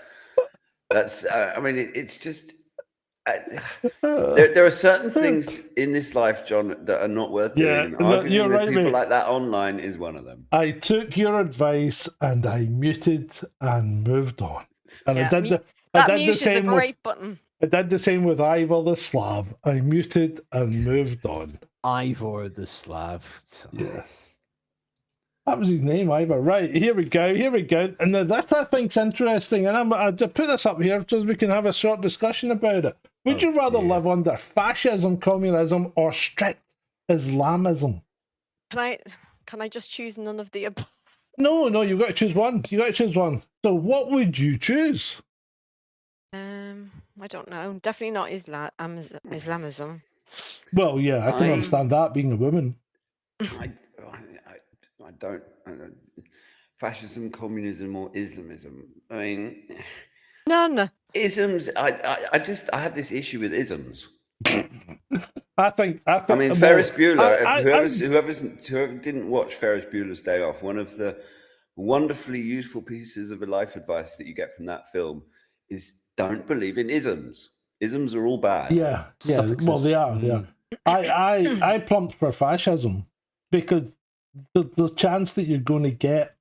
that's. I mean, it's just. There are certain things in this life, John, that are not worth doing. And arguing you're with right, people mate. like that online is one of them. I took your advice and I muted and moved on. And Yeah, I did the mute is a same great button. I did the same with Ivor the Slav. I muted and moved on. Ivor the Slav. Yes. That was his name, Ivor. Right, here we go. And this, I think's interesting. And I put this up here so we can have a short discussion about it. Would you rather live under fascism, communism, or strict Islamism? Can I just choose none of the above? No, you've got to choose one. So what would you choose? I don't know. Definitely not Islamism. Well, yeah, I can understand that being a woman. I don't. Fascism, communism, or Islamism. I mean, None. isms. I have this issue with isms. I mean, Ferris Bueller. Whoever didn't watch Ferris Bueller's Day Off, one of the wonderfully useful pieces of life advice that you get from that film is don't believe in isms. Isms are all bad. Yeah. Well, they are. Yeah. I plumped for fascism because the chance that you're going to get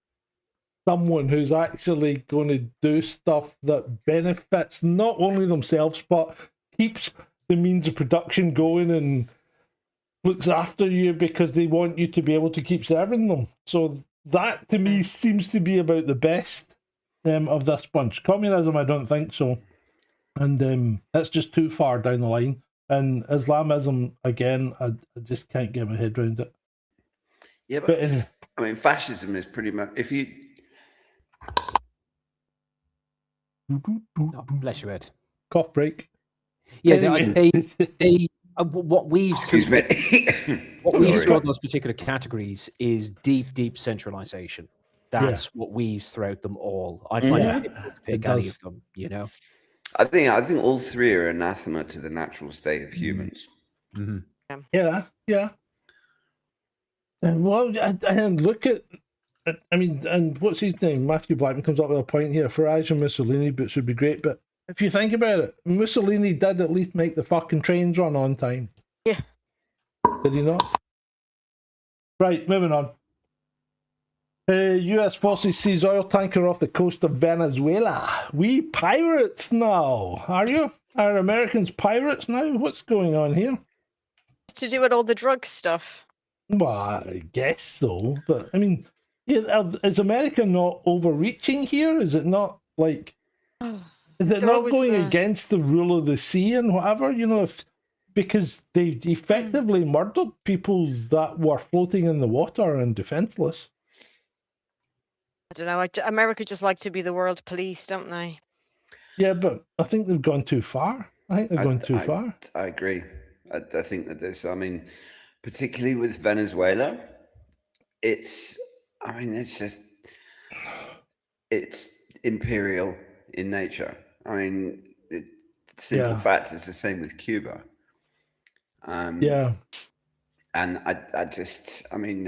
someone who's actually going to do stuff that benefits not only themselves but keeps the means of production going and looks after you because they want you to be able to keep serving them. So that to me seems to be about the best of this bunch. Communism, I don't think so, and that's just too far down the line. And Islamism, again, I just can't get my head around it. Yeah, but anyway. I mean, fascism is pretty much if you. Oh, bless your head. Cough break. Yeah, Anyway. they what weaves Excuse me. what weaves throughout those particular categories is deep centralization. That's what weaves throughout them all. I find it difficult to pick any of them, you know. I think all three are anathema to the natural state of humans. Mm-hmm. Yeah. And well, and look at, I mean, and what's his name? Matthew Blackman comes up with a point here. Farage and Mussolini boots would be great, but if you think about it, Mussolini did at least make the fucking trains run on time. Yeah. Did he not? Right, moving on. U.S. forces seize oil tanker off the coast of Venezuela. We pirates now. Are you? Are Americans pirates now? What's going on here? To do with all the drug stuff. Well, I guess so. But, I mean, is America not overreaching here? Is it not like... Is it not going against the rule of the sea and whatever? You know, because they effectively murdered people that were floating in the water and defenseless. I don't know. America just like to be the world police, don't they? Yeah, but I think they've gone too far. I agree. I think that there's, I mean, particularly with Venezuela, it's imperial in nature. I mean, the simple fact is the same with Cuba. Yeah. And I mean,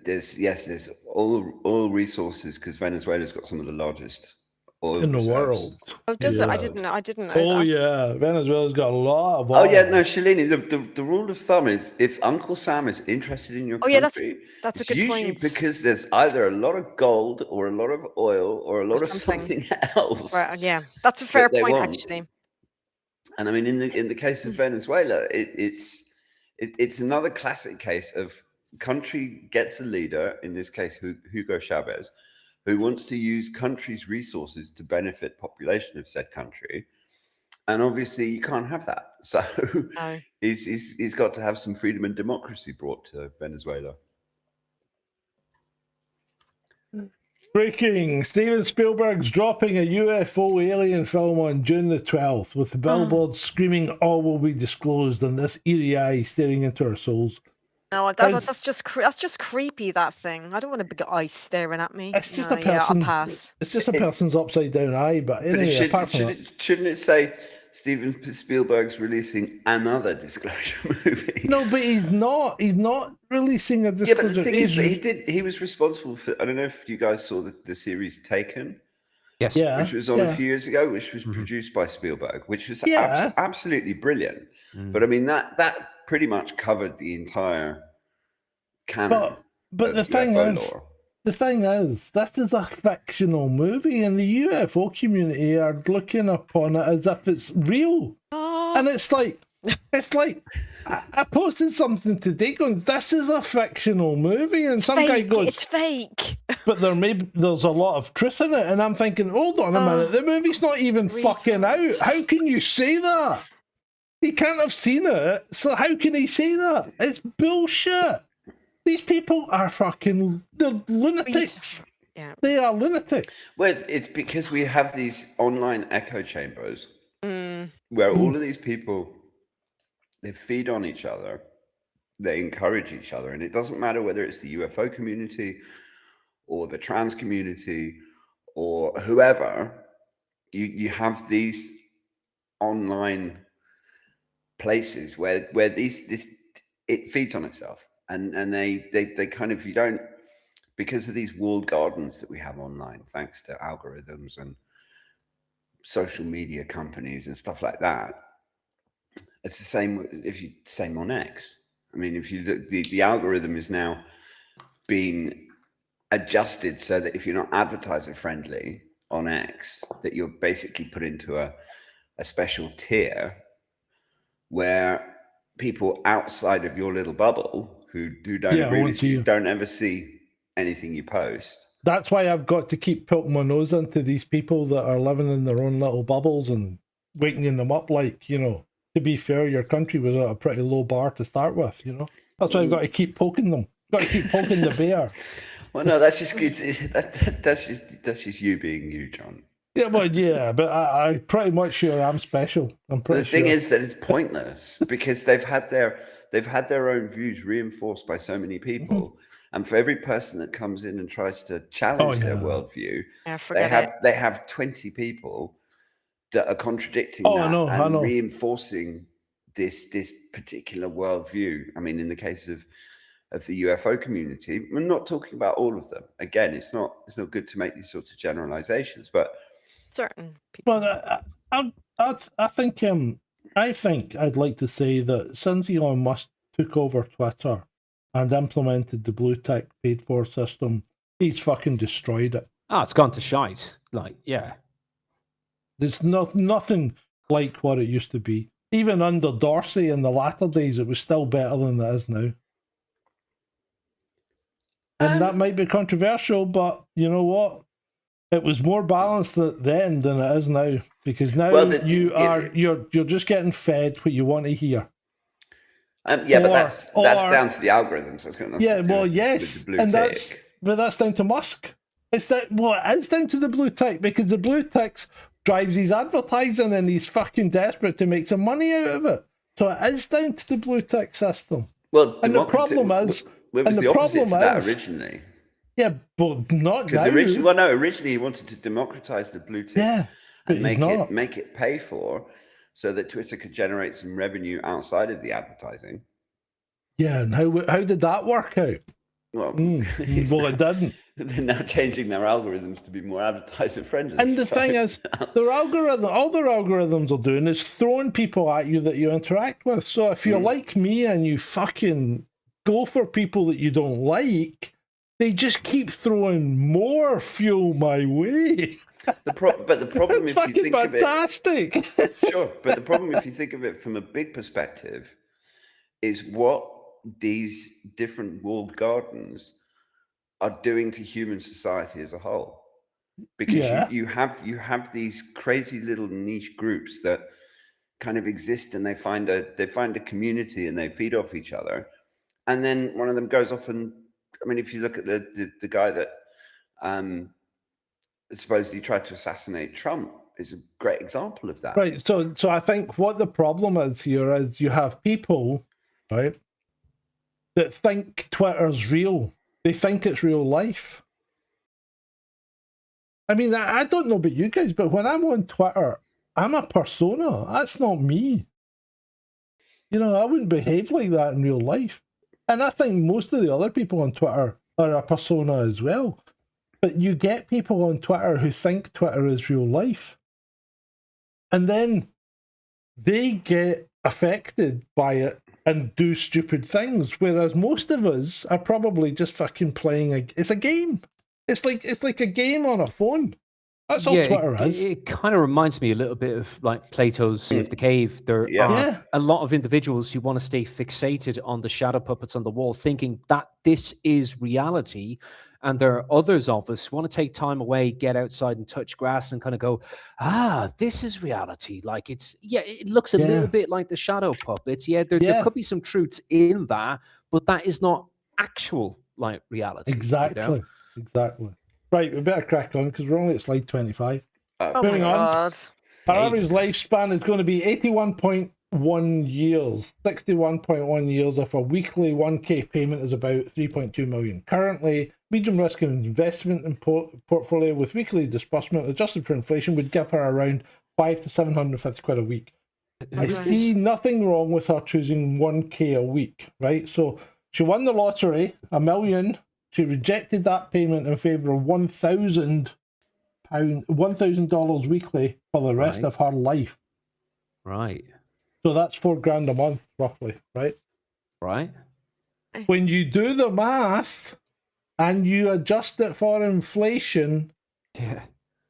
there's oil resources because Venezuela's got some of the largest oil In the reserves. world. Oh, does it? I didn't know. Oh, that. yeah. Venezuela's got a lot of oil. Oh yeah, no, Shalini. The rule of thumb is if Uncle Sam is interested in your country, that's a it's good usually point. because there's either a lot of gold or a lot of oil or a lot of something else. Right, yeah, that's a fair that they point, want. actually. And I mean, in the case of Venezuela, it's another classic case of country gets a leader, in this case Hugo Chavez, who wants to use country's resources to benefit population of said country. And obviously you can't have that. So No. he's got to have some freedom and democracy brought to Venezuela. Breaking, Steven Spielberg's dropping a UFO alien film on June the 12th with the billboards screaming all will be disclosed and this eerie eye staring into our souls. No, that's just creepy, that thing. I don't want a big eye staring at me. It's just No, a person. Yeah, I'll pass. It's just a person's upside down eye, but anyway, apart from that. Shouldn't it say Steven Spielberg's releasing another disclosure movie? No, but he's not. He's not releasing a disclosure. Yeah, but the thing is that he was responsible for. I don't know if you guys saw the series Taken. Yes. Yeah. Which was on a few years ago, which was produced by Spielberg, which was absolutely brilliant. But I mean that pretty much covered the entire canon. But the thing is, this is a fictional movie, and the UFO community are looking upon it as if it's real. And it's like, I posted something today going, "This is a fictional movie," and some guy goes, "It's fake." But there's a lot of truth in it, and I'm thinking, hold on a minute, the movie's not even fucking out. How can you say that? He can't have seen it, so how can he say that? It's bullshit. These people are they're lunatics. Yeah. They are lunatics. Well, it's because we have these online echo chambers where all of these people, they feed on each other, they encourage each other, and it doesn't matter whether it's the UFO community or the trans community or whoever, you have these online places where it feeds on itself. And they kind of, you don't, because of these walled gardens that we have online, thanks to algorithms and social media companies and stuff like that. It's the same on X. I mean, if you look, the algorithm is now being adjusted so that if you're not advertiser friendly on X, that you're basically put into a special tier where people outside of your little bubble who don't agree with you don't ever see anything you post. That's why I've got to keep poking my nose into these people that are living in their own little bubbles and waking them up. Like, to be fair, your country was at a pretty low bar to start with, That's why I've got to keep poking them. Got to keep poking the bear. Well, no, that's just good. That's just you being you, John. Yeah, well, yeah, but I pretty much sure I'm special. The thing is that it's pointless because they've had their own views reinforced by so many people, and for every person that comes in and tries to challenge their worldview, they have 20 people that are contradicting and reinforcing this particular worldview. I mean, in the case of the UFO community, we're not talking about all of them. Again, it's not good to make these sorts of generalizations, but certain people. Well, I think I'd like to say that since Elon Musk took over Twitter and implemented the blue tick paid for system, he's fucking destroyed it. Oh, it's gone to shite. Like, yeah. There's nothing like what it used to be. Even under Dorsey in the latter days, it was still better than it is now. And that might be controversial, but you know what? It was more balanced then than it is now, because now you're just getting fed what you want to hear. But that's down to the algorithms. That's got nothing to do with the blue tick. But that's down to Musk. It is down to the blue tick, because the blue tick drives his advertising and he's fucking desperate to make some money out of it. So it is down to the blue tick system. Well, and the problem is, it was the opposite to that originally. Yeah, but not because originally he wanted to democratize the blue tick and make it pay for, so that Twitter could generate some revenue outside of the advertising. Yeah, and how did that work out? Well, Well, it didn't. They're now changing their algorithms to be more advertiser friendly. And the thing is, all their algorithms are doing is throwing people at you that you interact with. So if you're like me and you fucking go for people that you don't like, they just keep throwing more fuel my way. But the problem, if you think fantastic. of it, sure. But the problem, if you think of it from a big perspective, is what these different walled gardens are doing to human society as a whole. Because you have these crazy little niche groups that kind of exist, and they find a community and they feed off each other, and then one of them goes off and, I mean, if you look at the guy that supposedly tried to assassinate Trump, is a great example of that. Right. So I think what the problem is here is you have people, right, that think Twitter's real. They think it's real life. I mean, I don't know about you guys, but when I'm on Twitter, I'm a persona. That's not me. You know, I wouldn't behave like that in real life. And I think most of the other people on Twitter are a persona as well. But you get people on Twitter who think Twitter is real life. And then they get affected by it and do stupid things, whereas most of us are probably just fucking playing it's a game. It's like a game on a phone. That's all Twitter is. It kind of reminds me a little bit of like Plato's Sea of the Cave. There are a lot of individuals who want to stay fixated on the shadow puppets on the wall, thinking that this is reality. And there are others of us who want to take time away, get outside and touch grass and kind of go, this is reality. Like it looks a little bit like the shadow puppets. Yeah, there could be some truths in that, but that is not actual like reality. Exactly. You know? Exactly. Right, we better crack on because we're only at slide 25. Oh my God. Our average lifespan is going to be 81.1 years, 61.1 years if a weekly 1K payment is about 3.2 million. Currently, medium risk investment in portfolio with weekly disbursement adjusted for inflation would give her around 500 to 750 quid a week. I see nothing wrong with her choosing 1K a week, right? So she won the lottery, $1 million. She rejected that payment in favour of $1,000 weekly for the rest of her life. Right. So that's $4,000 a month, roughly, right? Right. When you do the math and you adjust it for inflation,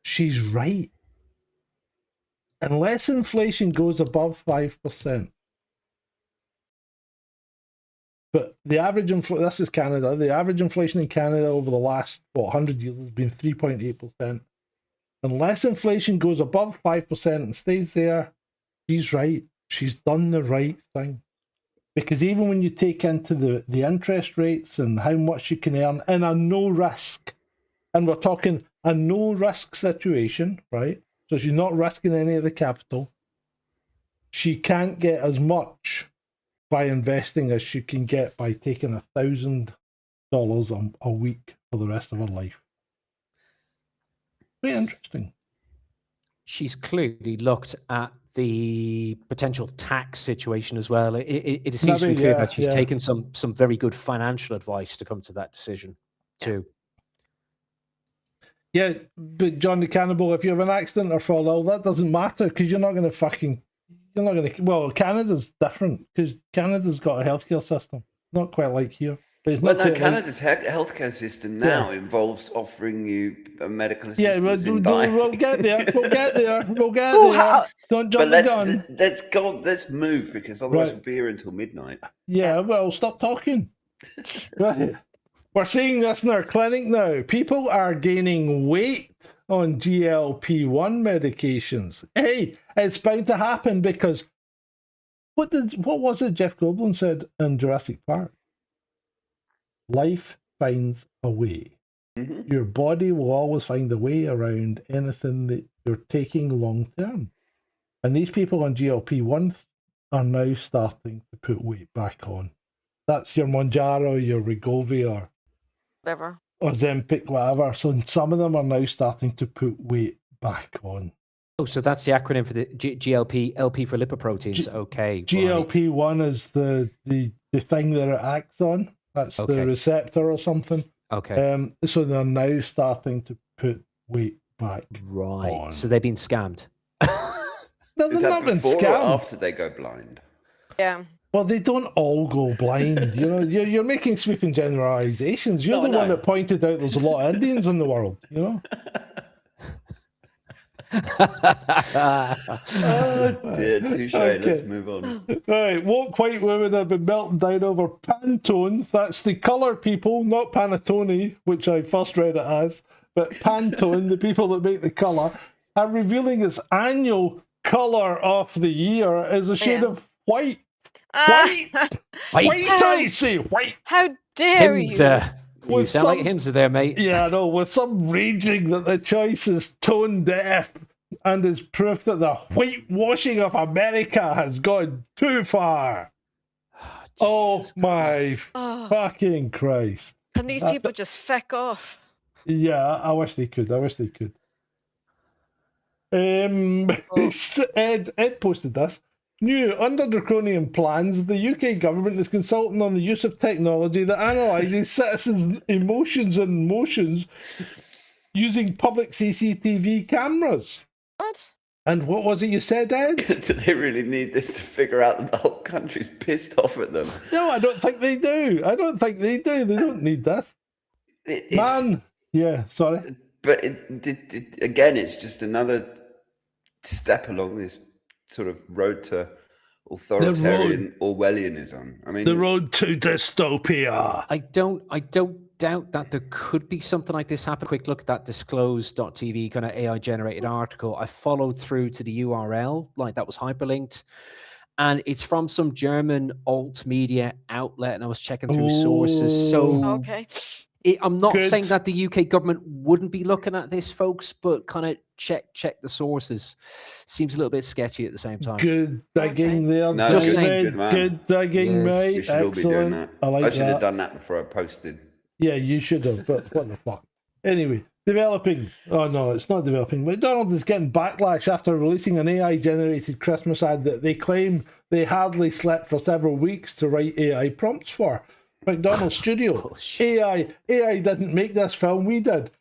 she's right. Unless inflation goes above 5%. But the average this is Canada. The average inflation in Canada over the last 100 years has been 3.8%. Unless inflation goes above 5% and stays there, she's right. She's done the right thing. Because even when you take into the interest rates and how much you can earn in a no risk, and we're talking a no risk situation, right? So she's not risking any of the capital. She can't get as much by investing as she can get by taking $1,000 a week for the rest of her life. Very interesting. She's clearly looked at the potential tax situation as well. It seems to be clear that she's taken some very good financial advice to come to that decision too. Yeah, but John the Cannibal, if you have an accident or fall ill, that doesn't matter because you're not going to well, Canada's different because Canada's got a healthcare system. Not quite like here. But no, Canada's healthcare system now involves offering you medical assistance in dying. We'll get there. We'll get there. Don't jump the gun. Let's go. Let's move because otherwise we'll be here until midnight. Yeah, well, stop talking. Right. We're seeing this in our clinic now. People are gaining weight on GLP-1 medications. Hey, it's bound to happen because what was it Jeff Goldblum said in Jurassic Park? Life finds a way. Mm-hmm. Your body will always find a way around anything that you're taking long term. And these people on GLP-1 are now starting to put weight back on. That's your Mounjaro, your Wegovy, or whatever. Or Ozempic, whatever. So some of them are now starting to put weight back on. Oh, so that's the acronym for the GLP, LP for lipoproteins. Okay. Right. GLP-1 is the thing that it acts on. That's the receptor or something. Okay. So they're now starting to put weight back Right. on. So they've been scammed. Is that before or after they go blind? Yeah. Well, they don't all go blind. You know, you're making sweeping generalizations. You're the one that pointed out there's a lot of Indians in the world, you know? Oh dear, touche. Okay. Let's move on. Right, woke white women have been melting down over Pantone. That's the colour people, not Panettone, which I first read it as, but Pantone, the people that make the colour, are revealing its annual colour of the year is a shade of white. White, I say white. How dare you? You sound like Himsa there, mate. Yeah, I know, with some raging that the choice is tone deaf and is proof that the whitewashing of America has gone too far. Oh my fucking Christ. Can these people just feck off? Yeah, I wish they could. Ed posted this. New, under draconian plans, the UK government is consulting on the use of technology that analyses citizens' emotions and motions using public CCTV cameras. What? And what was it you said, Ed? Do they really need this to figure out that the whole country's pissed off at them? No, I don't think they do. They don't need this. Yeah, sorry. But again, it's just another step along this sort of road to authoritarian Orwellianism. I mean, the road to dystopia. I don't doubt that there could be something like this happen. Quick look at that disclose.tv kind of AI generated article. I followed through to the URL, like that was hyperlinked, and it's from some German alt media outlet, and I was checking through sources. So I'm not saying that the UK government wouldn't be looking at this, folks, but kind of check the sources. Seems a little bit sketchy at the same time. Good digging there. No, good digging, mate. We should all be doing that. I should have done that before I posted. Yeah, you should have, but what the fuck. Anyway, developing. Oh, no, it's not developing. McDonald's is getting backlash after releasing an AI-generated Christmas ad that they claim they hardly slept for several weeks to write AI prompts for. McDonald's studio. AI didn't make this film, we did.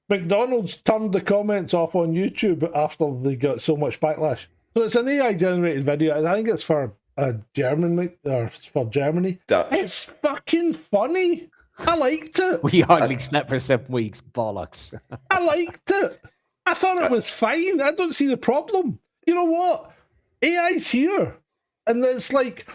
McDonald's turned the comments off on YouTube after they got so much backlash. So it's an AI-generated video. I think it's for Germany. Dutch. It's fucking funny. I liked it. We hardly slept for 7 weeks. Bollocks. I liked it. I thought it was fine. I don't see the problem. You know what? AI's here. And it's like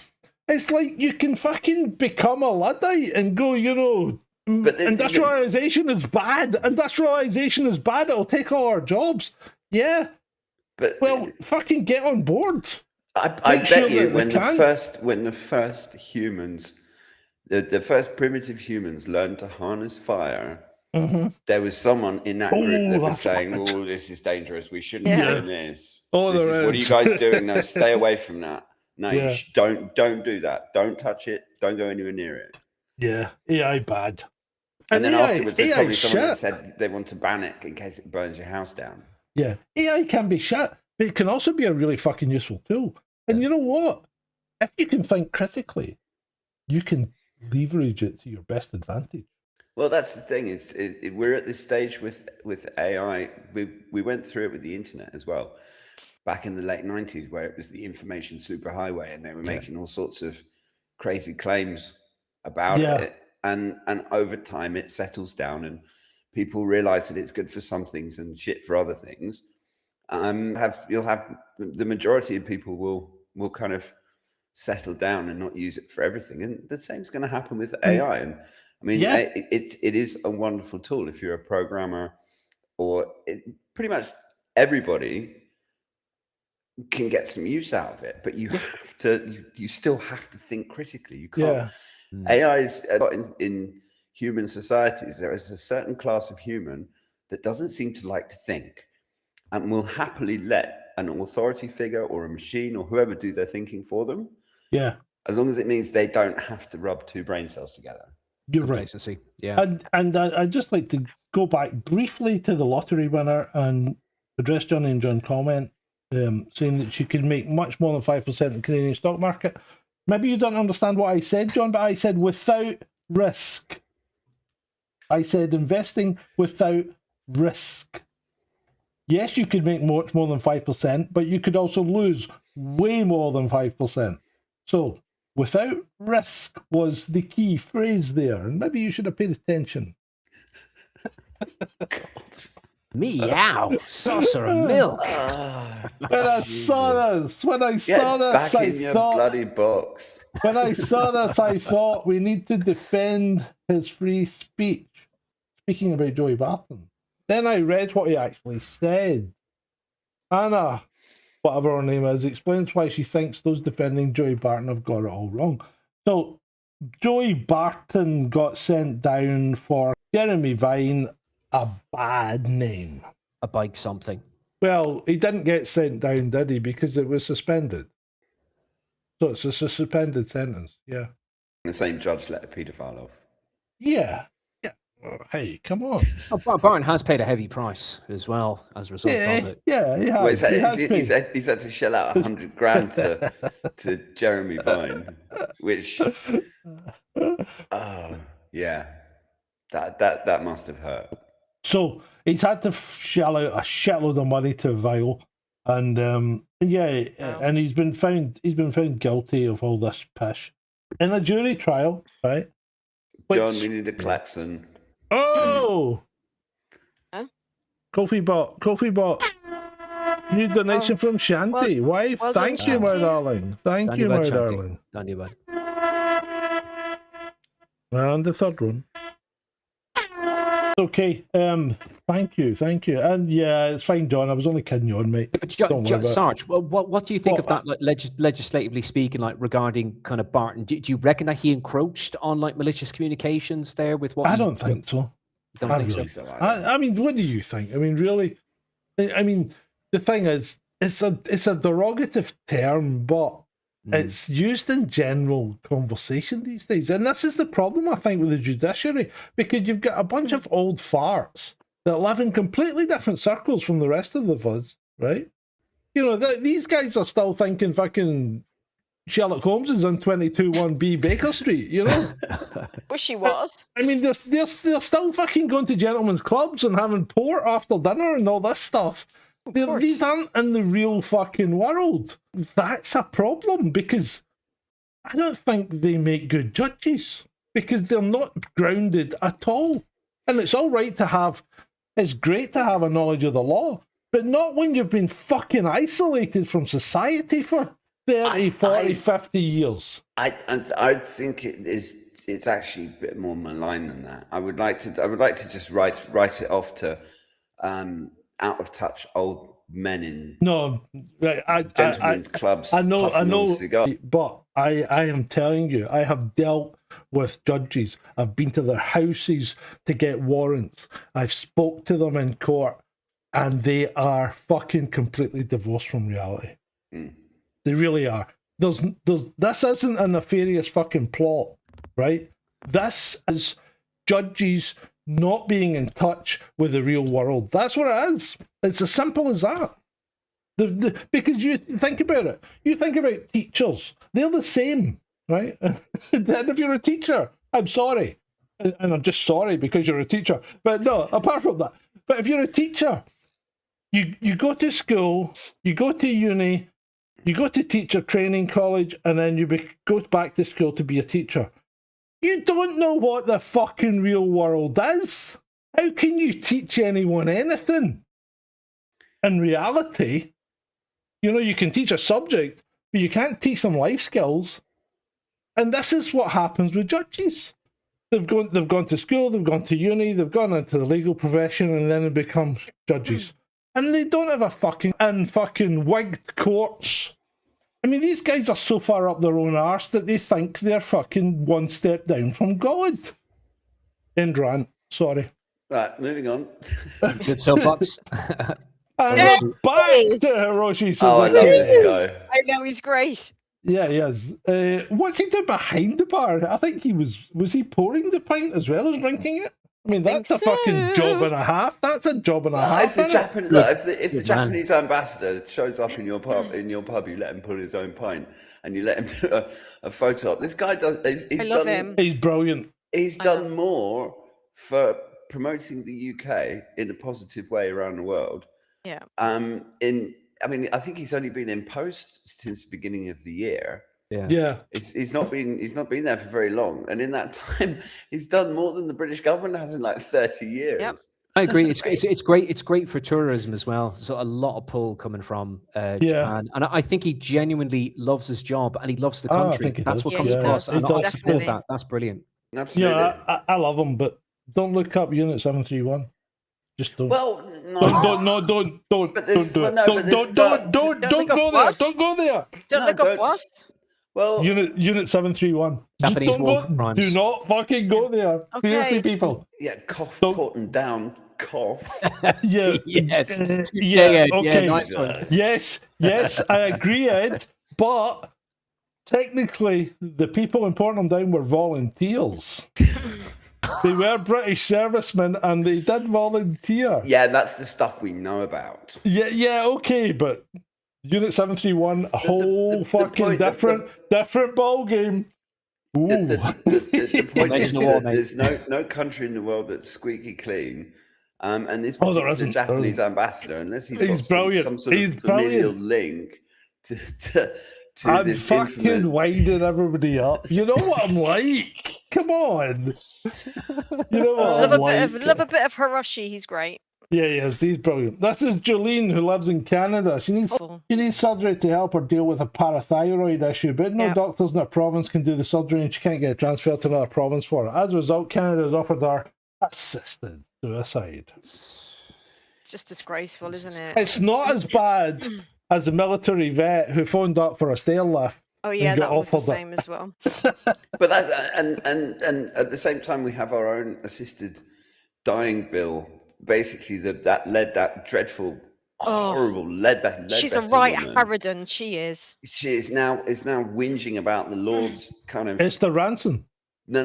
you can fucking become a Luddite and go, you know, industrialization is bad. Industrialization is bad. It'll take all our jobs. Yeah. But fucking get on board. I bet you when the first humans, the first primitive humans learned to harness fire, there was someone in that group that was saying, "Oh, this is dangerous. We shouldn't be doing this. What are you guys doing? No, stay away from that. No, you don't do that. Don't touch it. Don't go anywhere near it." Yeah, AI bad. And then afterwards, there's probably someone that said they want to ban it in case it burns your house down. Yeah, AI can be shit, but it can also be a really fucking useful tool. And you know what? If you can think critically, you can leverage it to your best advantage. Well, that's the thing. We're at this stage with AI. We went through it with the internet as well, back in the late 90s, where it was the information superhighway, and they were making all sorts of crazy claims about it. And over time, it settles down, and people realize that it's good for some things and shit for other things. You'll have the majority of people will kind of settle down and not use it for everything, and the same's going to happen with AI. And I mean, it is a wonderful tool if you're a programmer, or pretty much everybody can get some use out of it. But you have to, you still have to think critically. You can't. AI is in human societies. There is a certain class of human that doesn't seem to like to think, and will happily let an authority figure or a machine or whoever do their thinking for them. Yeah, as long as it means they don't have to rub two brain cells together. You're right. Yeah, and I'd just like to go back briefly to the lottery winner and address Johnny and John comment. saying that she could make much more than 5% in the Canadian stock market. Maybe you don't understand what I said, John, but I said without risk. I said investing without risk. Yes, you could make much more than 5%, but you could also lose way more than 5%. So, without risk was the key phrase there, and maybe you should have paid attention. Meow, saucer of milk. When I saw this, Back I in your thought, bloody box. when I saw this, I thought we need to defend his free speech. Speaking about Joey Barton. Then I read what he actually said. Anna, whatever her name is, explains why she thinks those defending Joey Barton have got it all wrong. So, Joey Barton got sent down for Jeremy Vine, a bad name. A bike something. Well, he didn't get sent down, did he? Because it was suspended. So it's a suspended sentence, yeah. The same judge let a paedophile off. Yeah. Oh, hey, come on. Oh, Barton has paid a heavy price as well as a result of it. Yeah, he has. Well, he's had to shell out $100,000 to Jeremy Vine, which, yeah, that must have hurt. So he's had to shell out a shitload of money to Vile, and and he's been found guilty of all this pish in a jury trial, right? John, we need a klaxon. Oh! Huh? Coffee bot. New donation from Shanti. Why? Thank you, my darling. Thank you, my darling. Thank you, bud. And the third one. Okay. Thank you. And yeah, it's fine, John. I was only kidding you on, mate. But Sarge, what do you think of that, like, legislatively speaking, like regarding kind of Barton? Do you reckon that he encroached on like malicious communications there with what? I don't think so. Don't think so. I mean, what do you think? I mean, really? I mean, the thing is, it's a derogative term, but it's used in general conversation these days. And this is the problem, I think, with the judiciary, because you've got a bunch of old farts that live in completely different circles from the rest of the fuzz, right? You know, these guys are still thinking fucking Sherlock Holmes is on 221B Baker Street, you know? Wish she was. I mean, they're still fucking going to gentlemen's clubs and having port after dinner and all this stuff. These aren't in the real fucking world. That's a problem, because I don't think they make good judges, because they're not grounded at all. And it's all right to have, it's great to have a knowledge of the law, but not when you've been fucking isolated from society for 30, 40, 50 years. I think it's actually a bit more malign than that. I would like to just write it off to out of touch old men in gentlemen's clubs. I know, cigars. but I am telling you, I have dealt with judges. I've been to their houses to get warrants. I've spoke to them in court, and they are fucking completely divorced from reality. They really are. This isn't a nefarious fucking plot, right? This is judges not being in touch with the real world. That's what it is. It's as simple as that. Because you think about it. You think about teachers. They're the same, right? And if you're a teacher, I'm sorry. And I'm just sorry because you're a teacher. But no, apart from that. But if you're a teacher, you go to school, you go to uni, you go to teacher training college, and then you go back to school to be a teacher. You don't know what the fucking real world is. How can you teach anyone anything? In reality, you know, you can teach a subject, but you can't teach them life skills. And this is what happens with judges. They've gone to school, they've gone to uni, they've gone into the legal profession, and then they become judges. And they don't have a fucking wigged courts. I mean, these guys are so far up their own arse that they think they're fucking one step down from God. End rant. Sorry. Right, moving on. Good soapbox. And we're back to Hiroshi. Oh, I love this guy. I know, he's great. Yeah, he is. What's he doing behind the bar? I think he was he pouring the pint as well as drinking it? I mean, that's a fucking job and a half. That's a job and a half. If the Japanese ambassador shows up in your pub, you let him pull his own pint and you let him do a photo op. This guy does. I love him. He's brilliant. He's done more for promoting the UK in a positive way around the world. Yeah. I think he's only been in post since the beginning of the year. Yeah. He's not been there for very long, and in that time, he's done more than the British government has in like 30 years. Yep. I agree. It's great. It's great for tourism as well. So a lot of pull coming from Japan, and I think he genuinely loves his job and he loves the country. That's what comes across, and I support that. That's brilliant. Absolutely. Yeah, I love him, but don't look up Unit 731. Just don't. Well, no. Don't do it. Don't go there. Don't go there. Don't look up what? Well, Unit 731. Japanese war crimes. Do not fucking go there. Okay. Seriously, people. Yeah, cough, putting down, cough. Yeah. Yes. Okay. Nice one. Yes, I agree, Ed. But technically, the people in Portland Down were volunteers. They were British servicemen and they did volunteer. Yeah, that's the stuff we know about. Yeah, okay, but Unit 731, a whole fucking different ball game. The point is that there's no country in the world that's squeaky clean. And this particular Japanese ambassador, unless he's got some sort of familial link to I'm this fucking infamous... winding everybody up. You know what I'm like? Come on. You know what I'm like? Love a bit of Hiroshi. He's great. Yeah, he's brilliant. This is Jolene, who lives in Canada. She needs surgery to help her deal with a parathyroid issue, but no doctors in her province can do the surgery and she can't get it transferred to another province for it. As a result, Canada has offered her assisted suicide. It's just disgraceful, isn't it? It's not as bad as a military vet who phoned up for a stair lift. Oh yeah, that was the same as well. But that and at the same time, we have our own assisted dying bill. Basically, that dreadful, horrible lead. She's a right Harridan. She is. She is now whinging about the Lord's kind of. It's the ransom. No.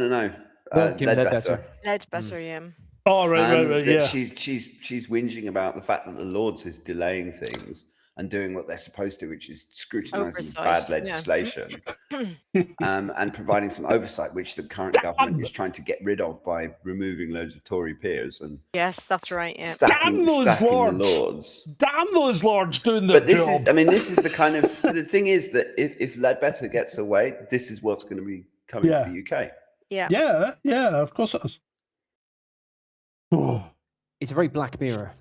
Ledbetter. Ledbetter, yeah. Oh right. Yeah. She's whinging about the fact that the Lord's is delaying things and doing what they're supposed to, which is scrutinising bad legislation, and providing some oversight, which the current government is trying to get rid of by removing loads of Tory peers. And yes, that's right. Yeah. Stacking the Lords. Damn those Lords doing their job. This is the kind of the thing is that if Ledbetter gets away, this is what's going to be coming to the UK. Yeah, of course it is. It's a very Black Mirror,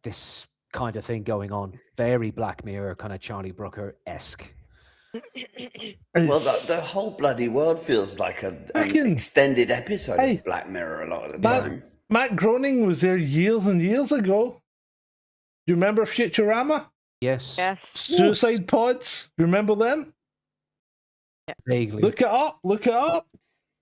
this kind of thing going on. Very Black Mirror, kind of Charlie Brooker-esque. Well, the whole bloody world feels like an extended episode of Black Mirror a lot of the time. Matt Groening was there years and years ago. Do you remember Futurama? Yes. Suicide Pods. You remember them? Yeah. Vaguely. Look it up.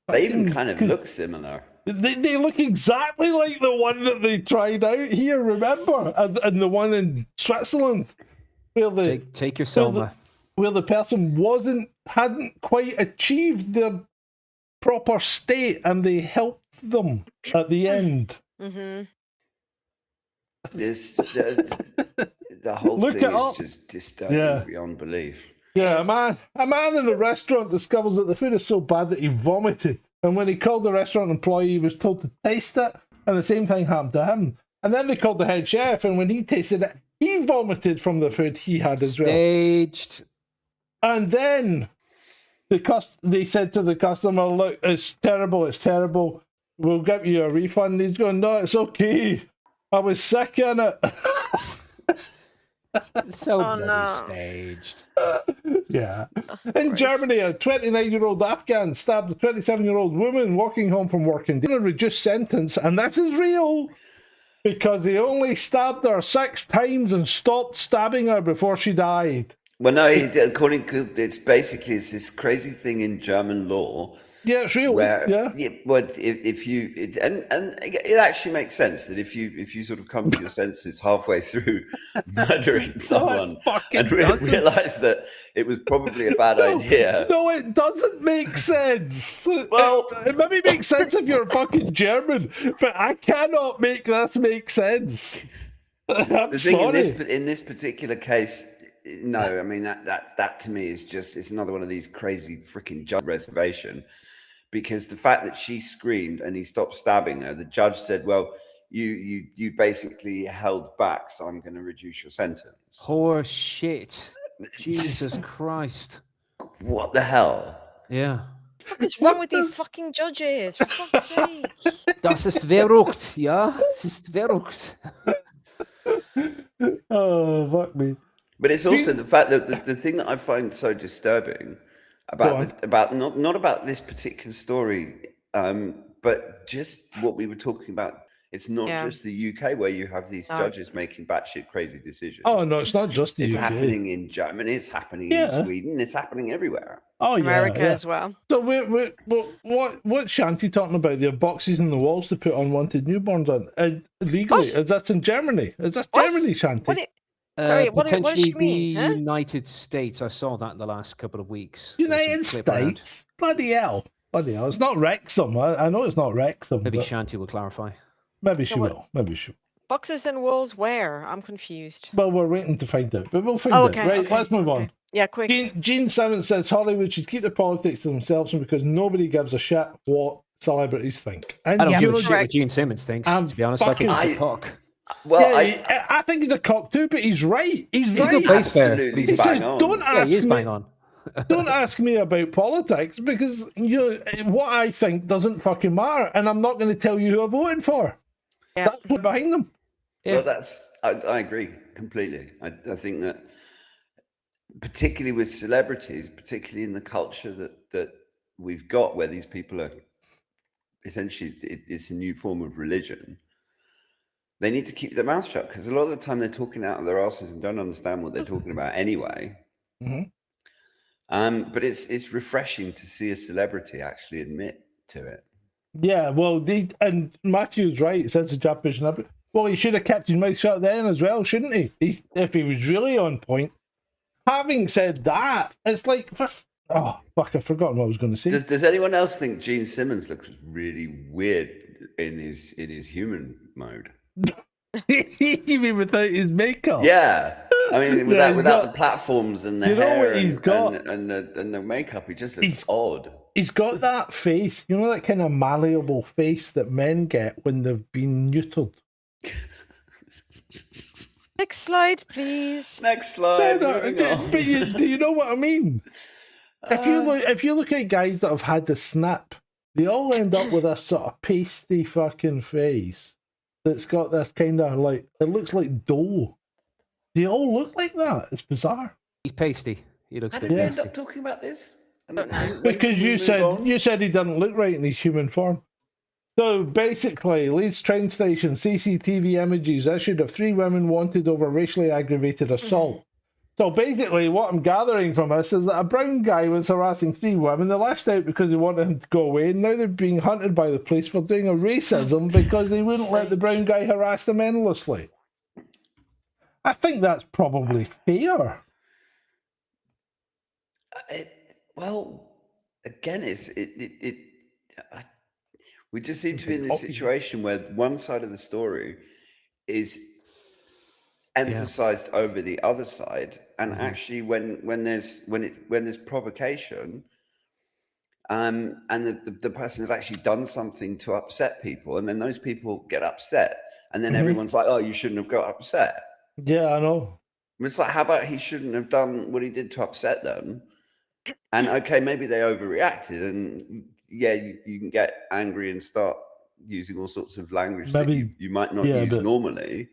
They even kind of look similar. They look exactly like the one that they tried out here, remember? And the one in Switzerland. Where take your Selma. Where the person hadn't quite achieved their proper state and they helped them at the end. Mm-hmm. The whole thing is just disturbing beyond belief. Yeah, a man in a restaurant discovers that the food is so bad that he vomited. And when he called the restaurant employee, he was told to taste it, and the same thing happened to him. And then they called the head chef, and when he tasted it, he vomited from the food he had as well. Staged. And then they said to the customer, look, it's terrible. We'll give you a refund. He's going, no, it's okay. I was sick in it. So bloody staged. Yeah. In Germany, a 29-year-old Afghan stabbed a 27-year-old woman walking home from work in a reduced sentence, and this is real because he only stabbed her 6 times and stopped stabbing her before she died. Well, no, according to it's this crazy thing in German law Yeah, it's real. Where, Yeah. well, if you and it actually makes sense that if you sort of come to your senses halfway through murdering someone and realize that it was probably a bad idea. No, it doesn't make sense. Well, it maybe makes sense if you're fucking German, but I cannot make this make sense. The thing in this particular case, no, I mean that to me is just, it's another one of these crazy freaking judge reservation, because the fact that she screamed and he stopped stabbing her, the judge said, well, you basically held back, so I'm going to reduce your sentence. Horse shit. Jesus Christ. What the hell? Yeah. What is wrong with these fucking judges? For fuck's sake. Das ist verrückt, ja? Das ist verrückt. Oh, fuck me. But it's also the fact that the thing that I find so disturbing about not about this particular story, but just what we were talking about. It's not just the UK where you have these judges making batshit crazy decisions. Oh no, it's not just the UK. It's happening in Germany. It's happening in Sweden. It's happening everywhere. Oh, America as well. So what's Shanti talking about? There are boxes in the walls to put unwanted newborns on legally. Is that in Germany? Is that Germany, Shanti? Sorry, what does Potentially she mean? the United States. I saw that in the last couple of weeks. United States? Bloody hell. Bloody hell. It's not Wrexham. I know it's not Wrexham. Maybe Shanti will clarify. Maybe she will. Maybe she will. Boxes and walls where? I'm confused. Well, we're waiting to find out. But we'll find out. Right, let's move on. Yeah, quick. Gene Simmons says Hollywood should keep the politics to themselves because nobody gives a shit what celebrities think. And I don't give a shit what Gene Simmons thinks, to be honest. I think he's a cock. Well, I think he's a cock too, but he's right. He's right. Absolutely He says, don't ask he is me. bang on. Don't ask me about politics because what I think doesn't fucking matter, and I'm not going to tell you who I voted for. Yeah. That's what's behind them. Well, I agree completely. I think that particularly with celebrities, particularly in the culture that we've got, where these people are essentially, it's a new form of religion. They need to keep their mouth shut because a lot of the time they're talking out of their asses and don't understand what they're talking about anyway. But it's refreshing to see a celebrity actually admit to it. Yeah, well, and Matthew's right. It says the Japanese. Well, he should have kept his mouth shut then as well, shouldn't he? If he was really on point. Having said that, it's like, oh fuck, I've forgotten what I was going to say. Does anyone else think Gene Simmons looks really weird in his human mode? You mean without his makeup? Yeah, I mean without the platforms and the hair and the makeup, he just looks odd. He's got that face, you know, that kind of malleable face that men get when they've been neutered. Next slide, please. Next slide. But do you know what I mean? If you look at guys that have had the snap, they all end up with a sort of pasty fucking face that's got this kind of like, it looks like dough. They all look like that. It's bizarre. He's pasty. He looks. How did we end up talking about this? Because you said he doesn't look right in his human form. So basically, Leeds train station CCTV images issued of 3 women wanted over racially aggravated assault. So basically, what I'm gathering from this is that a brown guy was harassing 3 women. They lashed out because they wanted him to go away, and now they're being hunted by the police for doing a racism because they wouldn't let the brown guy harass them endlessly. I think that's probably fair. Well, again, we just seem to be in this situation where one side of the story is emphasized over the other side, and actually, when there's provocation, and the person has actually done something to upset people, and then those people get upset, and then everyone's like, "Oh, you shouldn't have got upset." Yeah, I know. It's like, how about he shouldn't have done what he did to upset them? And okay, maybe they overreacted, and you can get angry and start using all sorts of language that you might not use normally.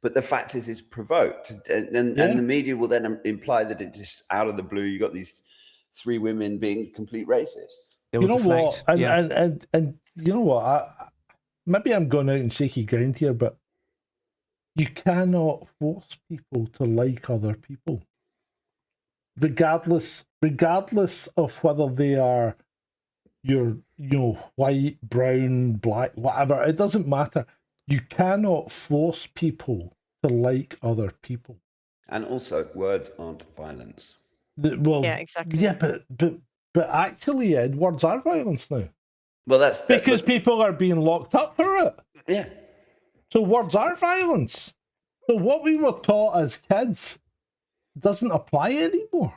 But the fact is, it's provoked, and the media will then imply that it just out of the blue, you got these 3 women being complete racists. You know what? And you know what? Maybe I'm going out on shaky ground here, but you cannot force people to like other people, regardless of whether they are you're, white, brown, black, whatever. It doesn't matter. You cannot force people to like other people. And also, words aren't violence. Yeah, exactly. Yeah, but actually, Ed, words are violence now. Well, that's because people are being locked up for it. Yeah. So words are violence. So what we were taught as kids doesn't apply anymore.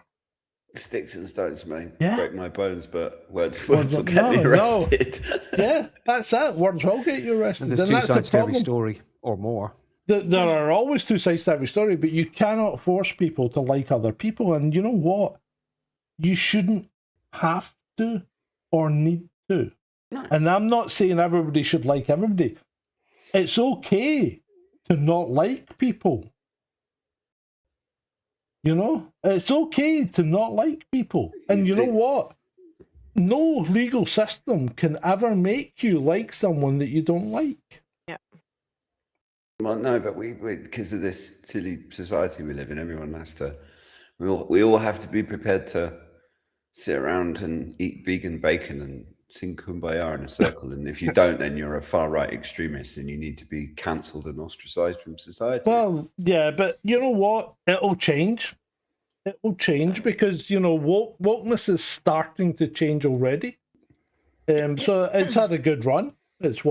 Sticks and stones may Yeah. break my bones, but words will get me arrested. Yeah, that's it. Words will get you arrested. And there's two sides to every story, or more. There are always two sides to every story, but you cannot force people to like other people. And you know what? You shouldn't have to or need to. No. And I'm not saying everybody should like everybody. It's okay to not like people. It's okay to not like people. And you know what? No legal system can ever make you like someone that you don't like. Yeah. Well, no, but we because of this silly society we live in, everyone has to. We all have to be prepared to sit around and eat vegan bacon and sing Kumbaya in a circle. And if you don't, then you're a far right extremist and you need to be cancelled and ostracized from society. Well, yeah, but you know what? It'll change. It will change because, wokeness is starting to change already. So it's had a good run. It's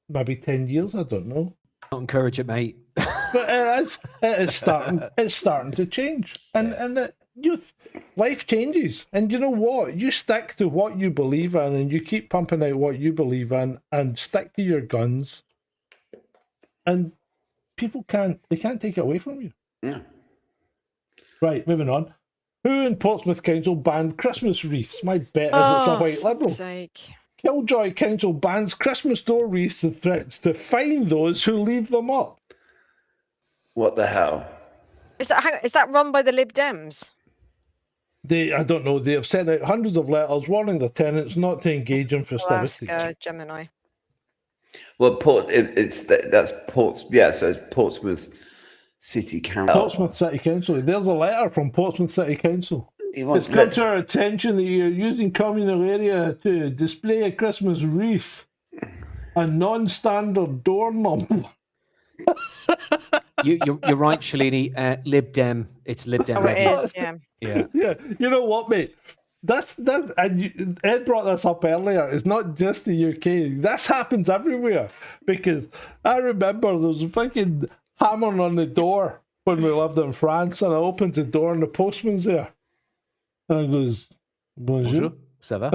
maybe 10 years? I don't know. Don't encourage it, mate. But it is starting. It's starting to change, and life changes. And you know what? You stick to what you believe in, and you keep pumping out what you believe in, and stick to your guns. And people can't take it away from you. Yeah. Right, moving on. Who in Portsmouth Council banned Christmas wreaths? My bet is it's a white liberal. Sake. Killjoy Council bans Christmas door wreaths and threats to fine those who leave them up. What the hell? Is that run by the Lib Dems? I don't know. They have sent out hundreds of letters warning the tenants not to engage in festivities. Gemini. Well, that's Portsmouth. Yeah, so it's Portsmouth City Council. Portsmouth City Council. There's a letter from Portsmouth City Council. It's come to our attention that you're using communal area to display a Christmas wreath, a non-standard door number. You're right, Shalini. Lib Dem. It's Lib Dem. Oh, it is. Yeah. Yeah. Yeah. You know what, mate? And Ed brought this up earlier. It's not just the UK. This happens everywhere because I remember there was a fucking hammering on the door when we lived in France, and I opened the door and the postman's there. And I goes, bonjour. Ça va?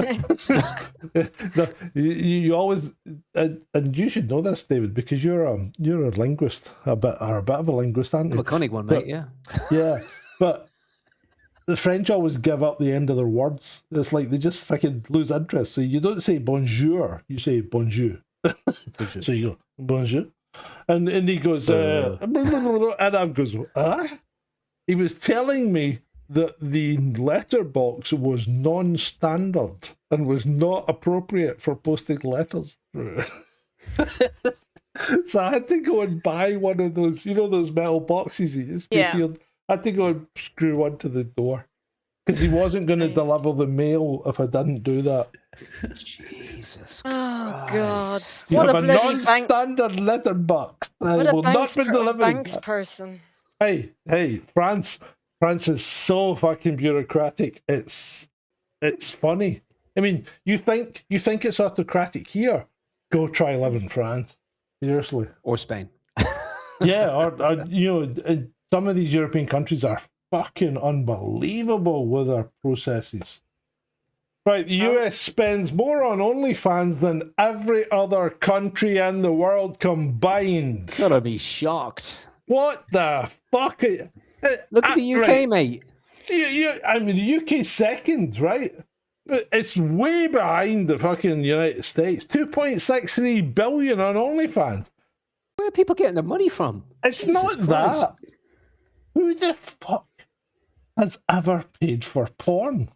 No, you always, and you should know this, David, because you're a linguist, a bit of a linguist, aren't you? I'm a cunning one, mate. Yeah. Yeah, but the French always give up the end of their words. It's like they just fucking lose interest. So you don't say bonjour, you say bonjour. So you go bonjour, and he goes, and I goes, He was telling me that the letterbox was non-standard and was not appropriate for posting letters through. So I had to go and buy one of those, those metal boxes. I had to go and screw one to the door because he wasn't going to deliver the mail if I didn't do that. Jesus. Oh God! You What have a a bloody non-standard letterbox. What a will not be delivered. banks person. Hey, France is so fucking bureaucratic. It's funny. I mean, you think it's autocratic here? Go try live in France. Seriously. Or Spain. Yeah, or some of these European countries are fucking unbelievable with their processes. Right, the US spends more on OnlyFans than every other country in the world combined. Gotta be shocked. What the fuck? Look at the UK, right. mate. I mean, the UK's second, right? But it's way behind the fucking United States. 2.63 billion on OnlyFans. Where are people getting their money from? It's Jesus not Christ. that. Who the fuck has ever paid for porn?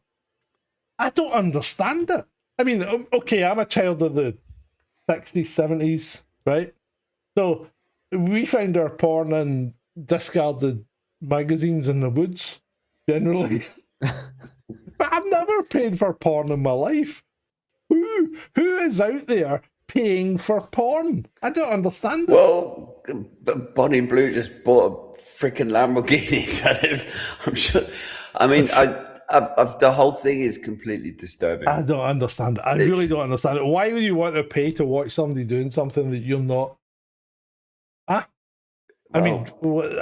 I don't understand it. I mean, okay, I'm a child of the 60s, 70s, right? So we find our porn in discarded magazines in the woods, generally. But I've never paid for porn in my life. Who is out there paying for porn? I don't understand it. Well, Bonnie Blue just bought a freaking Lamborghini. So I'm sure. I mean, the whole thing is completely disturbing. I don't understand it. I really don't understand it. Why would you want to pay to watch somebody doing something that you're not? Huh? I mean,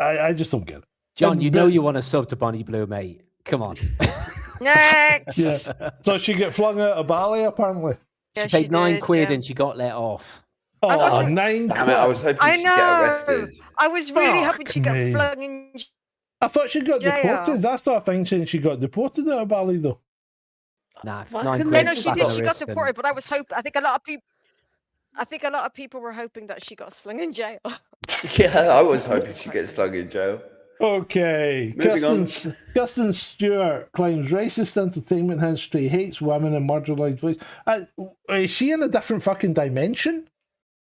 I just don't get it. John, you know you want to sub to Bonnie Blue, mate. Come on. Next. Yeah. So she get flung out of Bali, apparently. Yeah, she paid £9 yeah. and she got let off. Oh, 9 Damn it, I was hoping she'd get arrested. I was really hoping Fuck she'd get me. flung in I thought she got jail. deported. That's not a thing saying she got deported out of Bali, though. Nah, Why £9. couldn't Yeah, they no, just she did. not She got risk and- deported, but I was hoping. I think a lot of people were hoping that she got slung in jail. Yeah, I was hoping she'd get slung in jail. Okay. Moving on. Kirsten Stewart claims racist entertainment industry hates women and marginalised voice. Is she in a different fucking dimension?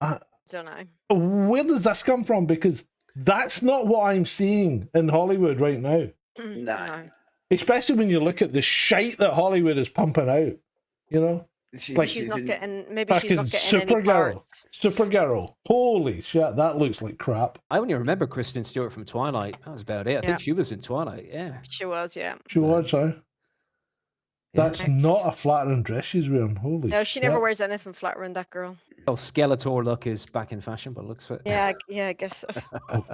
Don't know. Where does this come from? Because that's not what I'm seeing in Hollywood right now. No. Especially when you look at the shite that Hollywood is pumping out. You know? She's not getting. Maybe she's Fucking not getting any Supergirl. parts. Supergirl. Holy shit, that looks like crap. I only remember Kristen Stewart from Twilight. That was about it. I think she was in Twilight, yeah. She was, yeah. She was, huh? That's Next. not a flattering dress she's wearing. Holy No, shit. she never wears anything flattering, that girl. Well, Skeletor look is back in fashion, but looks fit. Yeah, I guess so.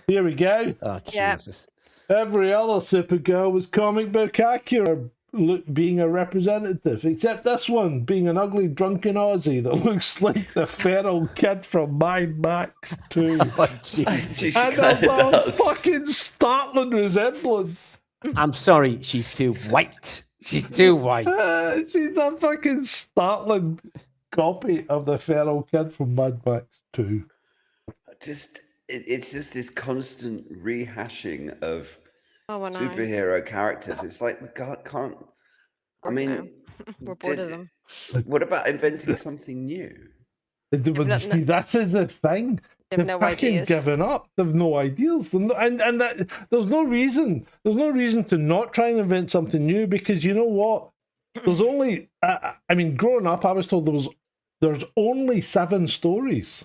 Here we go. Oh, Yeah. Jesus. Every other Supergirl was comic book accurate, being a representative, except this one being an ugly drunken Aussie that looks like the feral kid from Mad Max 2. Oh, Jesus. She And kind a of does. fucking startling resemblance. I'm sorry, she's too white. She's too white. She's a fucking startling copy of the feral kid from Mad Max 2. It's just this constant rehashing of Oh, I know. superhero characters. It's like we can't. I mean, We're bored of them. what about inventing something new? But see, that's the thing. They have no fucking ideas. given up. They've no ideas. And that there's no reason. There's no reason to not try and invent something new, because you know what? There's only. I mean, growing up, I was told there's only 7 stories.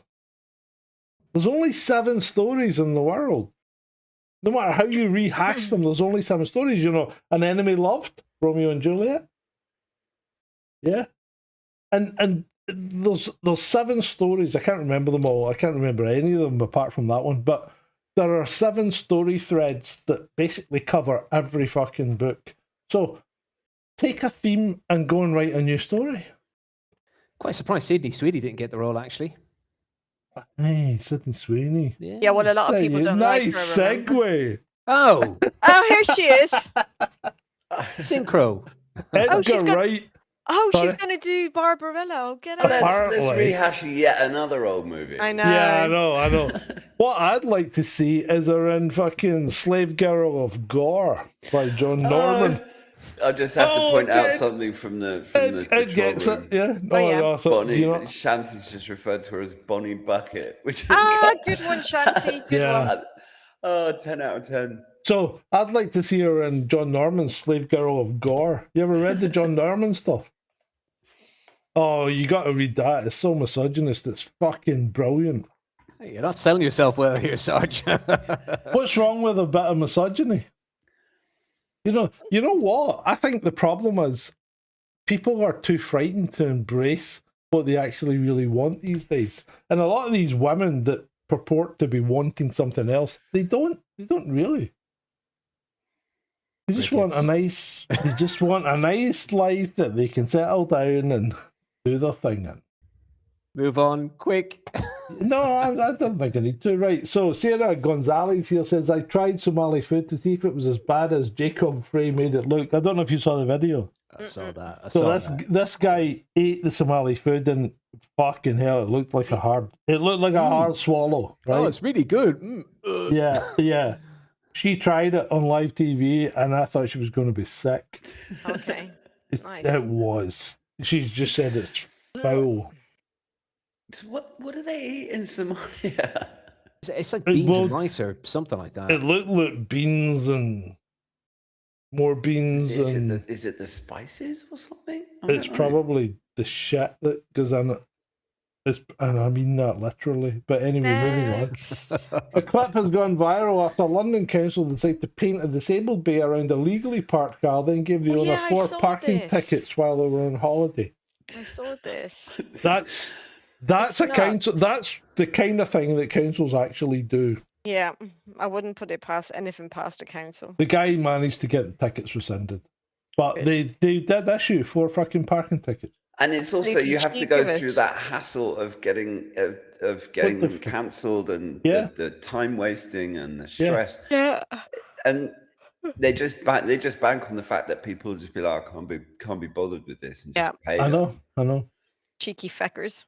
There's only 7 stories in the world. No matter how you rehash them, there's only 7 stories. You know, An Enemy Loved, Romeo and Juliet. Yeah, and there's 7 stories. I can't remember them all. I can't remember any of them apart from that one. But there are 7 story threads that basically cover every fucking book. So take a theme and go and write a new story. Quite surprised Sydney Sweeney didn't get the role, actually. Hey, Sydney Sweeney. Yeah, well, a lot of Hey, people don't nice like her. remember? segue. Oh, Oh, here she is. synchro. Edgar she's got- Wright. Oh, she's Sorry? going to do Barbarella. Oh, get Let's out. Apparently. rehash yet another old movie. I know. Yeah, I know. What I'd like to see is her in fucking Slave Girl of Gore by John Norman. I just have to Oh, point out yeah. something from the It control gets room. it, yeah. Oh, yeah. No, I thought, Bonnie, you know, Shanty's just referred to her as Bonnie Bucket, which is Ah, good one, Shanty. Good Yeah. one. 10 out of 10. so I'd like to see her in John Norman's Slave Girl of Gore. You ever read the John Norman stuff? Oh, you got to read that. It's so misogynist. It's fucking brilliant. Hey, you're not selling yourself well here, Sarge. What's wrong with a bit of misogyny? You know what? I think the problem is people are too frightened to embrace what they actually really want these days. And a lot of these women that purport to be wanting something else, they don't really. They just want a nice life that they can settle down and do their thing in. Move on, quick. No, I don't think I need to. Right, so Sarah Gonzalez here says, I tried Somali food to see if it was as bad as Jacob Frey made it look. I don't know if you saw the video. I saw that. I So saw this that. this guy ate the Somali food and fucking hell, it looked like a hard swallow, right? Oh, it's really good. Yeah. She tried it on live TV and I thought she was going to be sick. Okay. Nice. It was. She just said it's foul. So what do they eat in Somalia? It's like beans Well, and rice or something like that. It looked like beans and more beans Is and it the spices or something? I don't it's know. probably the shit that goes in it. And I mean that literally. But anyway, moving on. A clip has gone viral after London Council decided to paint a disabled bay around a legally parked car, then gave the owner 4 parking tickets while they were on holiday. I saw this. That's a council. That's the kind of thing that councils actually do. Yeah, I wouldn't put it past anything past a council. The guy managed to get the tickets rescinded, but they did issue 4 fucking parking tickets. And it's also you have to go through that hassle of getting them cancelled and the time wasting and the stress. Yeah. And they just bank on the fact that people just be like, I can't be bothered with this and just pay. I know. Cheeky feckers.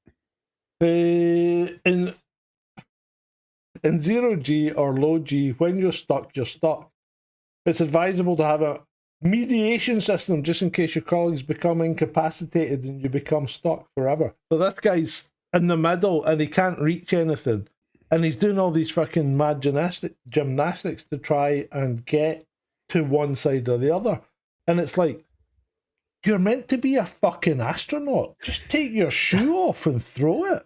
In 0G or low G, when you're stuck, you're stuck. It's advisable to have a mediation system just in case your colleagues become incapacitated and you become stuck forever. So this guy's in the middle and he can't reach anything. And he's doing all these fucking mad gymnastics to try and get to one side or the other. And it's like, you're meant to be a fucking astronaut. Just take your shoe off and throw it.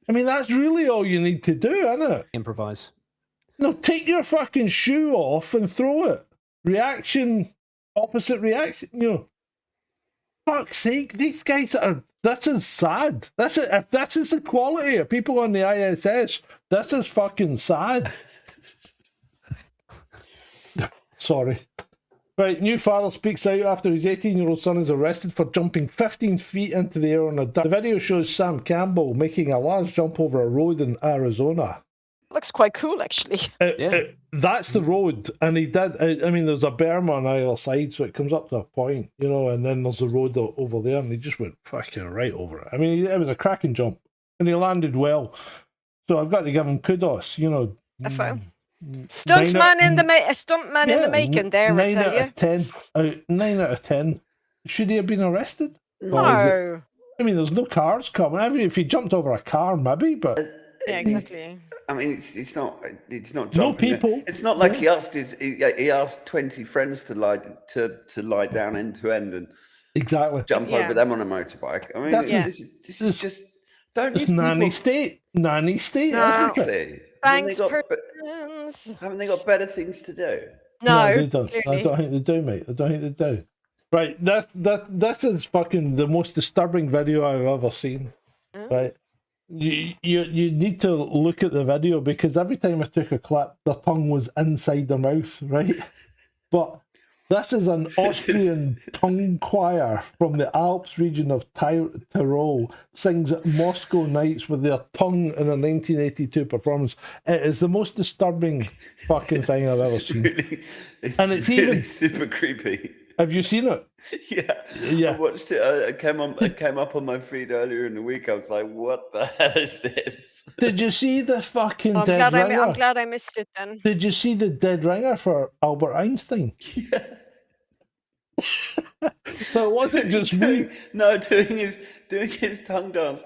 I mean, that's really all you need to do, isn't it? Improvise. No, take your fucking shoe off and throw it. Reaction, opposite reaction, Fuck's sake, these guys this is sad. If this is the quality of people on the ISS, this is fucking sad. Sorry. Right, new father speaks out after his 18-year-old son is arrested for jumping 15 feet into the air on a duck. The video shows Sam Campbell making a large jump over a road in Arizona. Looks quite cool, actually. That's the road, and he did. I mean, there's a berm on either side, so it comes up to a point, and then there's the road over there, and he just went fucking right over it. I mean, it was a cracking jump, and he landed well. So I've got to give him kudos, Stuntman in the making there, I tell you. 9 out of 10. Should he have been arrested? No. I mean, there's no cars coming. I mean, if he jumped over a car, maybe, but yeah, exactly. I mean, it's not jumping. No people. It's not like he asked 20 friends to lie down end to end and jump over them on a motivike. I mean, this is just don't. It's nanny state. Nanny state. Exactly. Thanks, haven't they got better things to do? No, they don't. I don't think they do, mate. I don't think they do. Right, this is fucking the most disturbing video I've ever seen. Right, you need to look at the video because every time I took a clip, the tongue was inside the mouth. Right, but this is an Austrian tongue choir from the Alps region of Tyrol sings Moscow Nights with their tongue in a 1982 performance. It is the most disturbing fucking thing I've ever seen. It's really even super creepy. Have you seen it? Yeah. I watched it. It came up on my feed earlier in the week. I was like, "What the hell is this?" Did you see the fucking dead ringer? I'm glad I missed it then. Did you see the dead ringer for Albert Einstein? Yeah. So it wasn't just me. No, doing his tongue dance.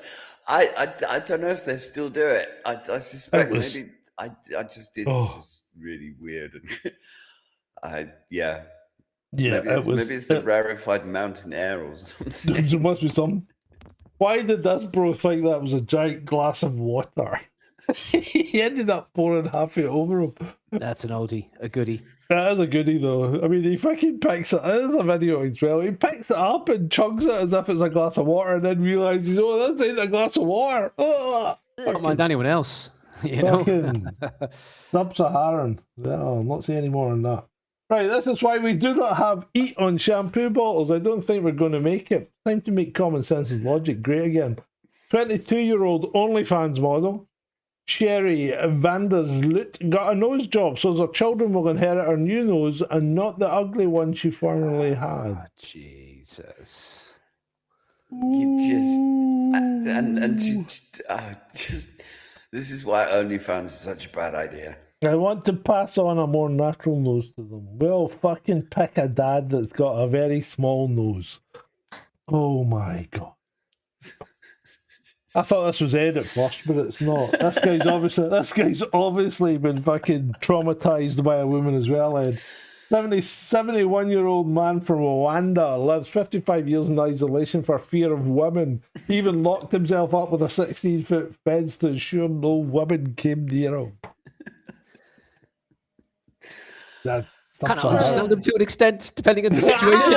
I don't know if they still do it. I suspect maybe I just did. It's just really weird and maybe it's the rarefied mountain air or something. There must be something. Why did this bro think that was a giant glass of water? He ended up pouring half it over him. That's an oldie, a goodie. That is a goodie though. I mean, he fucking picks it. There's a video as well. He picks it up and chugs it as if it's a glass of water, and then realizes, oh, this ain't a glass of water. Oh, don't mind anyone else, Sub-Saharan. No, I'm not saying any more than that. Right, this is why we do not have eat on shampoo bottles. I don't think we're going to make it. Time to make common sense and logic great again. 22-year-old OnlyFans model Sherry Vandersloot got a nose job, so her children will inherit her new nose and not the ugly one she formerly had. Oh, Jesus. This is why OnlyFans is such a bad idea. I want to pass on a more natural nose to them. Well, fucking pick a dad that's got a very small nose. Oh my God. I thought this was Ed at first, but it's not. This guy's obviously been fucking traumatized by a woman as well, Ed. 71-year-old man from Rwanda lives 55 years in isolation for fear of women. He even locked himself up with a 16-foot fence to ensure no women came near him. That Kind of understand them to an extent, depending on the situation.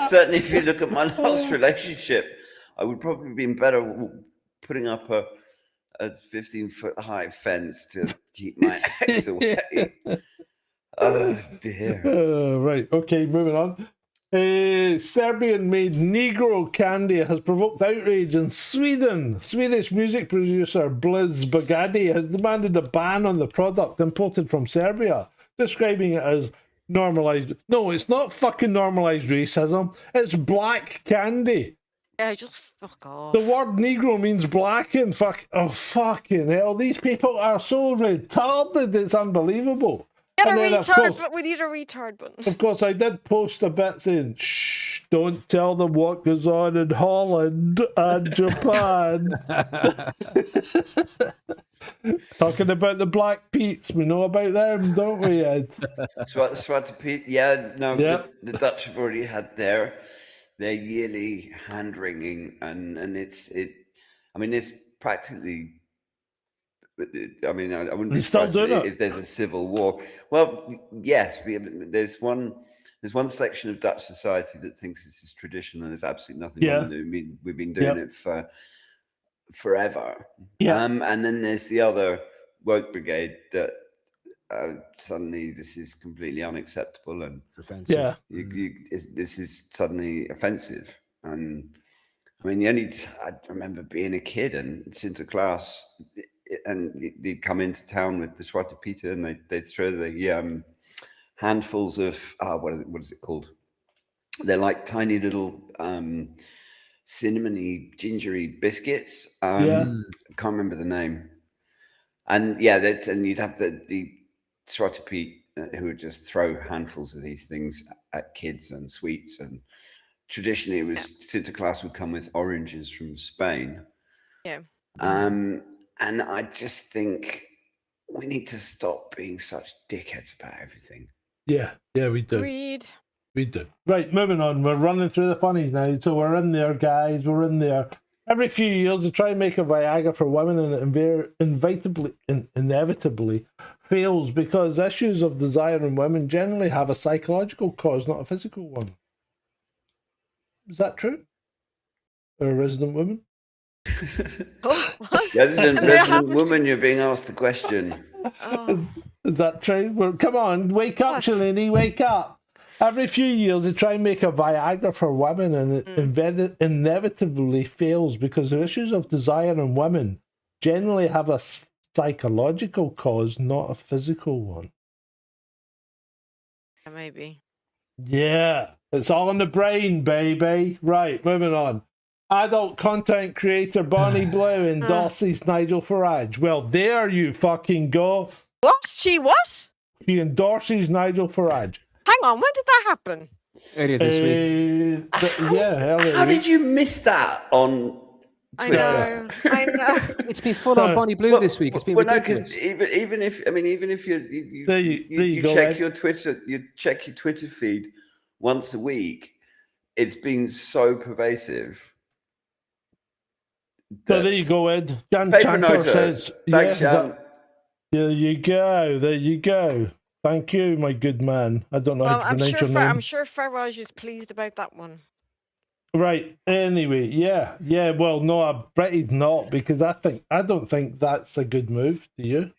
Certainly, if you look at my last relationship, I would probably been better putting up a 15-foot high fence to keep my ex away. Oh dear. Right, okay, moving on. Serbian-made Negro candy has provoked outrage in Sweden. Swedish music producer Blizz Bagadi has demanded a ban on the product imported from Serbia, describing it as normalized. No, it's not fucking normalized racism. It's black candy. Yeah, just fuck off. The word Negro means black and fucking hell. These people are so retarded. It's unbelievable. Get a And then, of retard, course- but we need a retard button. Of course, I did post a bit saying, shh, don't tell them what goes on in Holland and Japan. Talking about the Black Pete's, we know about them, don't we, Ed? Swarte Piet, yeah, no, Yep. the Dutch have already had their yearly hand wringing, and it's practically. I mean, I wouldn't be Still surprised doing it. if there's a civil war. Well, yes, there's one section of Dutch society that thinks this is tradition, and there's absolutely nothing wrong with it. I mean, we've been doing it for forever. Yeah. And then there's the other woke brigade that suddenly this is completely unacceptable, and Offensive. Yeah. this is suddenly offensive. And I mean, I remember being a kid and Sinterklaas, and they'd come into town with the Zwarte Pieten, and they'd throw the handfuls of what is it called? They're like tiny little cinnamony, gingery biscuits. I can't remember the name. And and you'd have the Zwarte Piet who would just throw handfuls of these things at kids and sweets. And traditionally, it was Sinterklaas would come with oranges from Spain. Yeah. And I just think we need to stop being such dickheads about everything. Yeah, we do. Agreed. We do. Right, moving on. We're running through the funnies now. So we're in there, guys. We're in there. Every few years, they try and make a Viagra for women, and it inevitably fails because issues of desire in women generally have a psychological cause, not a physical one. Is that true? Or a resident woman? Resident woman, you're being asked a question. Is that true? Well, come on, wake up, Shalini, wake up. Every few years, they try and make a Viagra for women, and it inevitably fails because the issues of desire in women generally have a psychological cause, not a physical one. Maybe. Yeah, it's all in the brain, baby. Right, moving on. Adult content creator Bonnie Blue endorses Nigel Farage. Well, there you fucking go. What? She what? She endorses Nigel Farage. Hang on, when did that happen? Earlier this week. How did you miss that on Twitter? I know. It's been full on Bonnie Blue this week. It's been ridiculous. No, even if you go, check Ed. your Twitter feed once a week, it's been so pervasive. So there you go, Ed. Jan Paper Chanker noter. says, Thanks, Jan. There you go. Thank you, my good man. I don't know how to pronounce your name. I'm sure Farage is pleased about that one. Right. Anyway, yeah. Well, no, Bretty's not, because I don't think that's a good move. Do you?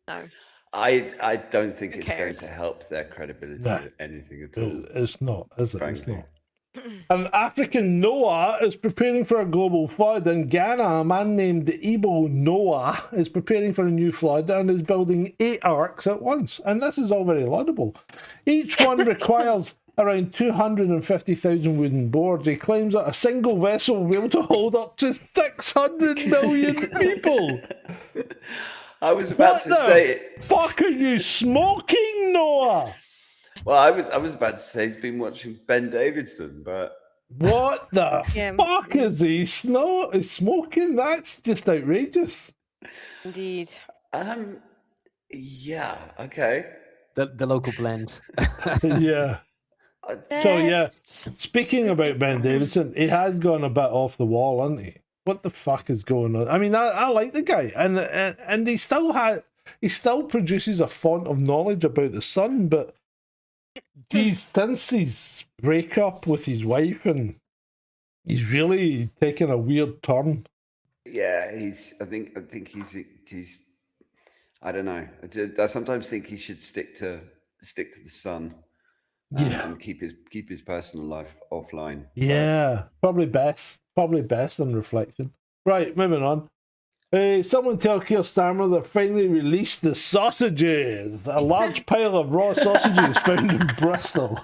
No. I don't think it's going cares? to help their credibility Nah. or anything at all. It's not, is it? Frankly. It's not. An African Noah is preparing for a global flood. In Ghana, a man named Igbo Noah is preparing for a new flood and is building 8 arks at once. And this is all very laudable. Each one requires around 250,000 wooden boards. He claims that a single vessel will be able to hold up to 600 million people. I was about to say. Fuck are you smoking, Noah? Well, I was about to say he's been watching Ben Davidson, but What the Yeah. fuck is he smoking? That's just outrageous. Indeed. Yeah. Okay. The local blend. Yeah. So yeah, speaking about Ben Davidson, he has gone a bit off the wall, hasn't he? What the fuck is going on? I mean, I like the guy, and he still produces a font of knowledge about the Sun, but since his breakup with his wife, and he's really taken a weird turn. Yeah, I think he's. I don't know. I sometimes think he should stick to the Sun. And keep his personal life offline. Yeah, probably best on reflection. Right, moving on. Someone tell Keir Starmer that finally released the sausages. A large pile of raw sausages found in Bristol.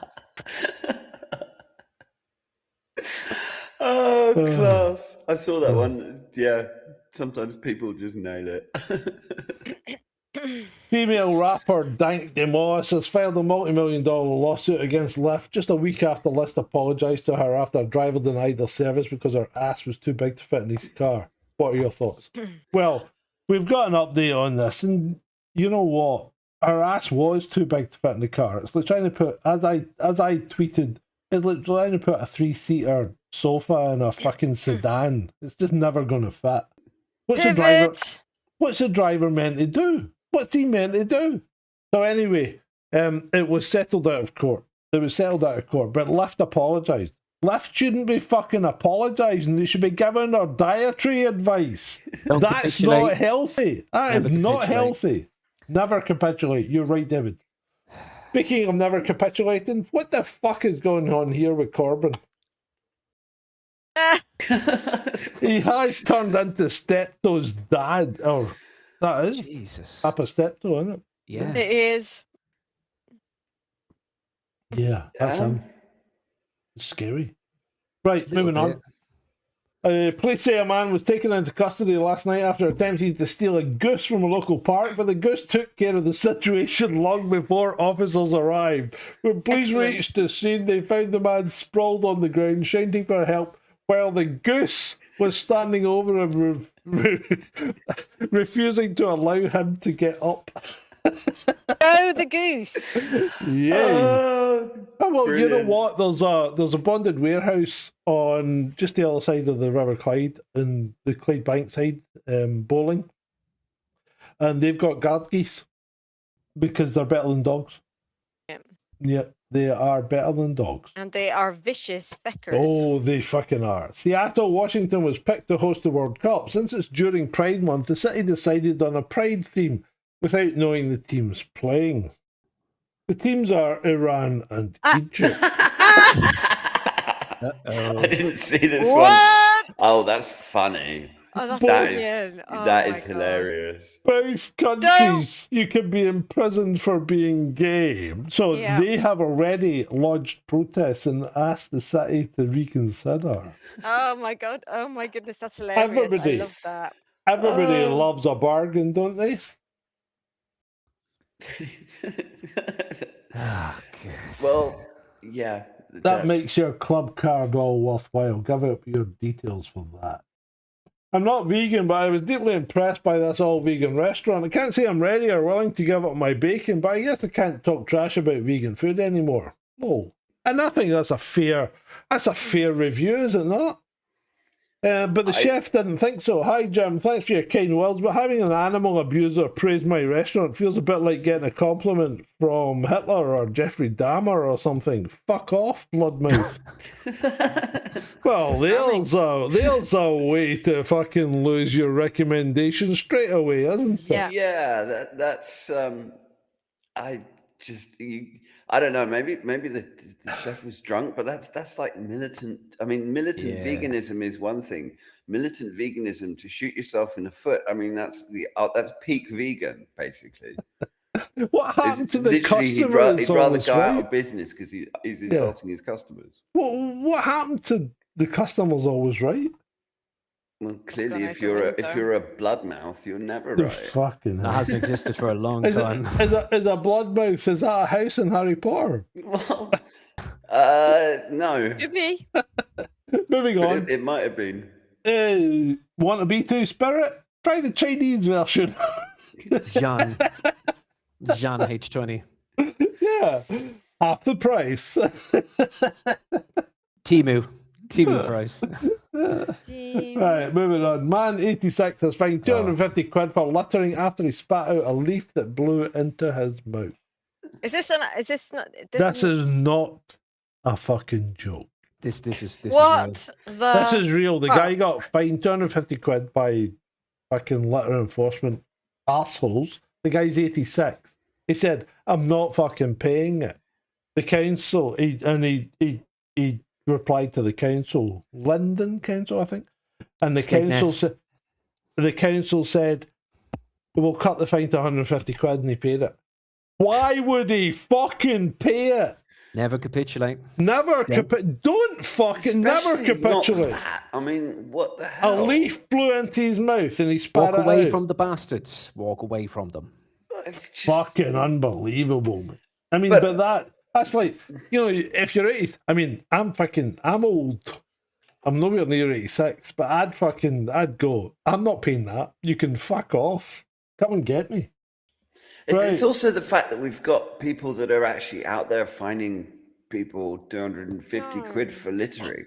Oh, class! I saw that one. Yeah, sometimes people just nail it. Female rapper Dank DeMoss has filed a multi-million-dollar lawsuit against Lyft just a week after Lyft apologised to her after a driver denied her service because her ass was too big to fit in his car. What are your thoughts? Well, we've got an update on this, and you know what? Her ass was too big to fit in the car. It's like trying to put, as I tweeted, it's like trying to put a 3-seater sofa in a fucking sedan. It's just never going to fit. What's the driver meant to do? What's he meant to do? So anyway, it was settled out of court. But Lyft apologised. Lyft shouldn't be fucking apologising. They should be giving her dietary advice. That's not healthy. That is not healthy. Never capitulate. You're right, David. Speaking of never capitulating, what the fuck is going on here with Corbyn? He has turned into Steptoe's dad. Or that is Jesus. Papa Steptoe, isn't it? Yeah. It is. Yeah, that's him. It's scary. Right, moving on. Police say a man was taken into custody last night after attempting to steal a goose from a local park, but the goose took care of the situation long before officers arrived. When police reached the scene, they found the man sprawled on the ground, shouting for help, while the goose was standing over him, refusing to allow him to get up. Oh, the goose. Yeah. Well, you know what? There's a bonded warehouse on just the other side of the River Clyde, in the Clyde Bank side, bowling. And they've got guard geese because they're better than dogs. Yeah, they are better than dogs. And they are vicious feckers. Oh, they fucking are. Seattle, Washington was picked to host the World Cup. Since it's during Pride Month, the city decided on a Pride theme without knowing the teams playing. The teams are Iran and Egypt. I didn't see this What? one. Oh, that's funny. Oh, that's that brilliant. is hilarious. Both countries, you can be imprisoned for being gay. So they have already lodged protests and asked the city to reconsider. Oh my god. Oh my goodness, that's hilarious. I love that. Everybody loves a bargain, don't they? Well, yeah. That makes your club card all worthwhile. Give up your details for that. I'm not vegan, but I was deeply impressed by this all-vegan restaurant. I can't say I'm ready or willing to give up my bacon, but I guess I can't talk trash about vegan food anymore. No. And I think that's a fair review, is it not? But the chef didn't think so. Hi, Jim. Thanks for your kind words, but having an animal abuser praise my restaurant feels a bit like getting a compliment from Hitler or Jeffrey Dahmer or something. Fuck off, bloodmouth. Well, there's a way to fucking lose your recommendation straight away, isn't it? Yeah, that's I don't know. Maybe the chef was drunk, but that's like militant. I mean, militant veganism is one thing. Militant veganism to shoot yourself in the foot. I mean, that's peak vegan, basically. What happened to the customers? He'd rather go out of business because he's insulting his customers. What happened to the customers? Always right. Well, clearly, if you're a bloodmouth, you're never right. Fucking that hasn't existed for a long time. Is a bloodmouth? Is that a house in Harry Potter? Well, no. Could be. Moving on. It might have been. Want a B2 spirit? Try the Chinese version. John. Jana H20. Yeah, half the price. Timu price. Right, moving on. Man 86 has fined 250 quid for littering after he spat out a leaf that blew into his mouth. Is this not? This is not a fucking joke. This is What This is real. The guy got fined 250 quid by fucking litter enforcement assholes. The guy's 86. He said, "I'm not fucking paying it." The council, he replied to the council, Linden Council, I think, and the council said, "We'll cut the fine to 150 quid," and he paid it. Why would he fucking pay it? Never capitulate. Don't fucking never capitulate. I mean, what the hell? A leaf blew into his mouth and he spat Walk it away out. from the bastards. Walk away from them. It's just... Fucking unbelievable, man. I mean, but that's like, you know, if you're 80, I mean, I'm old. I'm nowhere near 86, but I'd go, I'm not paying that. You can fuck off. Come and get me. It's also the fact that we've got people that are actually out there finding people 250 quid for littering.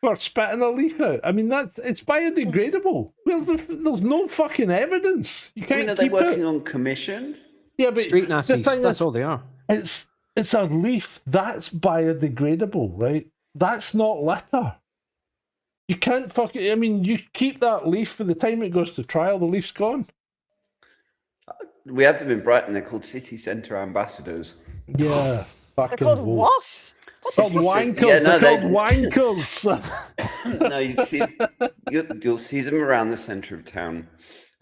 For spitting a leaf out. I mean, it's biodegradable. There's no fucking evidence. You can't are they working on commission? Yeah, but Street Nazis, that's all they are. It's a leaf that's biodegradable, right? That's not litter. You can't fucking... I mean, you keep that leaf for the time it goes to trial, the leaf's gone. We have them in Brighton. They're called city centre ambassadors. Yeah. They're called what? Called wankers. Yeah, no, they're called wankers. No, you'll see them around the centre of town,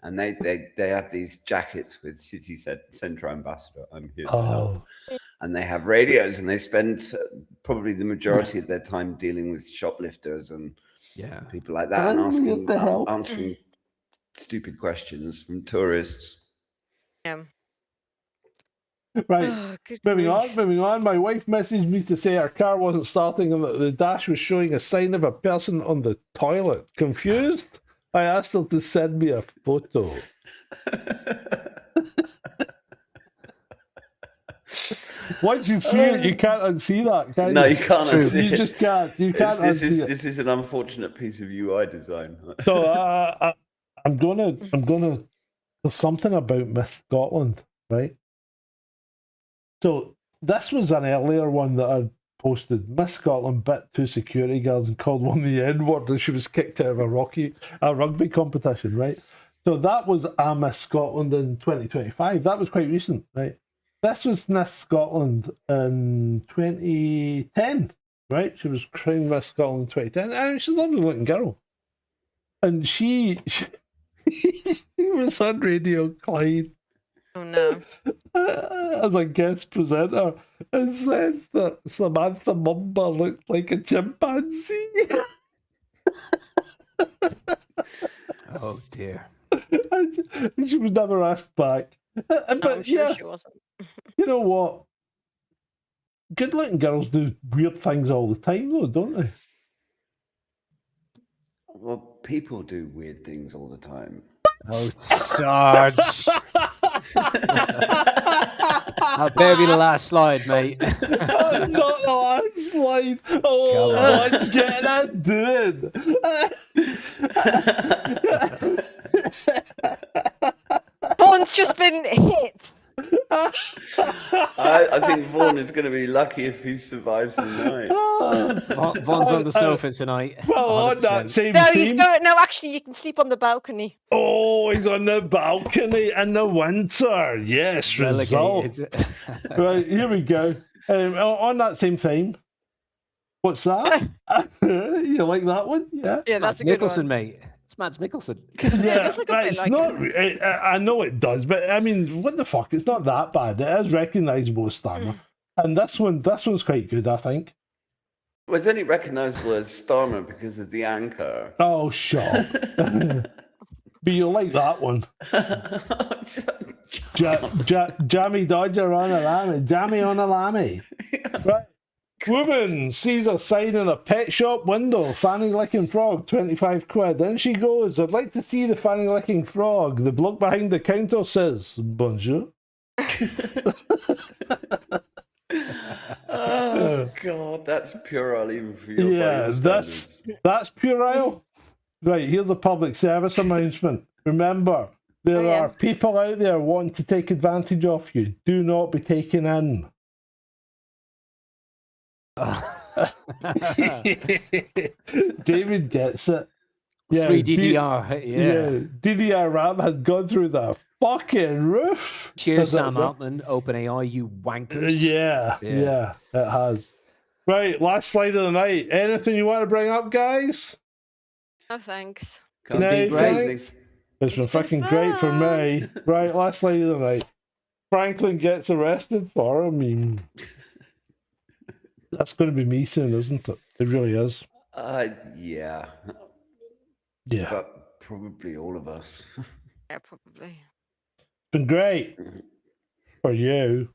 and they have these jackets with city centre ambassador. I'm here to help. And they have radios, and they spend probably the majority of their time dealing with shoplifters and people like that, and answering stupid questions from tourists. Yeah. Right, moving on. My wife messaged me to say her car wasn't starting and that the dash was showing a sign of a person on the toilet. Confused? I asked her to send me a photo. Once you see it, you can't unsee that, can you? No, you can't unsee it. You just can't. You can't unsee it. This is an unfortunate piece of UI design. So I'm gonna. There's something about Miss Scotland, right? So this was an earlier one that I posted. Miss Scotland bit two security guards and called one the N-word, and she was kicked out of a rugby competition, right? So that was a Miss Scotland in 2025. That was quite recent, right? This was Miss Scotland in 2010, right? She was crowned Miss Scotland in 2010, and she's a lovely looking girl. And she was on Radio Clyde. Oh no. As a guest presenter, and said that Samantha Mumba looked like a chimpanzee. Oh dear. And she was never asked back. But I'm sure she wasn't. You know what? Good looking girls do weird things all the time though, don't they? Well, people do weird things all the time. Oh, Sarge. I'll bear be the last slide, mate. Not the last slide. Oh, what can I do? Vaughn's just been hit. I think Vaughan is going to be lucky if he survives the night. Vaughn's on the sofa tonight. Well, on that same No, theme. he's going. No, actually, you can sleep on the balcony. Oh, he's on the balcony in the winter. Yes, result. Right, here we go. On that same theme. What's that? You like that one? Yeah. Yeah, that's a good Nicholson, one. mate. It's Mads Mikkelsen. Yeah, does look a bit it's like not. I know it does, but I mean, what the fuck? It's not that bad. It is recognisable as Starmer, and this one's quite good, I think. Well, it's only recognisable as Starmer because of the anchor. Oh, sure. But you like that one. Jammy Dodger on a lammy. Jammy on a lammy. Right. Woman sees a sign in a pet shop window, fanny licking frog, 25 quid. Then she goes, I'd like to see the fanny licking frog. The bloke behind the counter says, bonjour. Oh God, that's puerile even for your Yeah, standards. that's puerile. Right, here's a public service announcement. Remember, there are people out there wanting to take advantage of you. Do not be taken in. David gets it. Yeah, Free DDR, yeah. DDR RAM has gone through the fucking roof. Cheers, Sam Altman, OpenAI, you wankers. Yeah, it has. Right, last slide of the night. Anything you want to bring up, guys? No thanks. Can't No, be great. thanks. It's been fucking great for me. Right, last slide of the night. Franklin gets arrested for a meme. That's going to be me soon, isn't it? It really is. Yeah. Yeah. But probably all of us. Yeah, probably. Been great for you.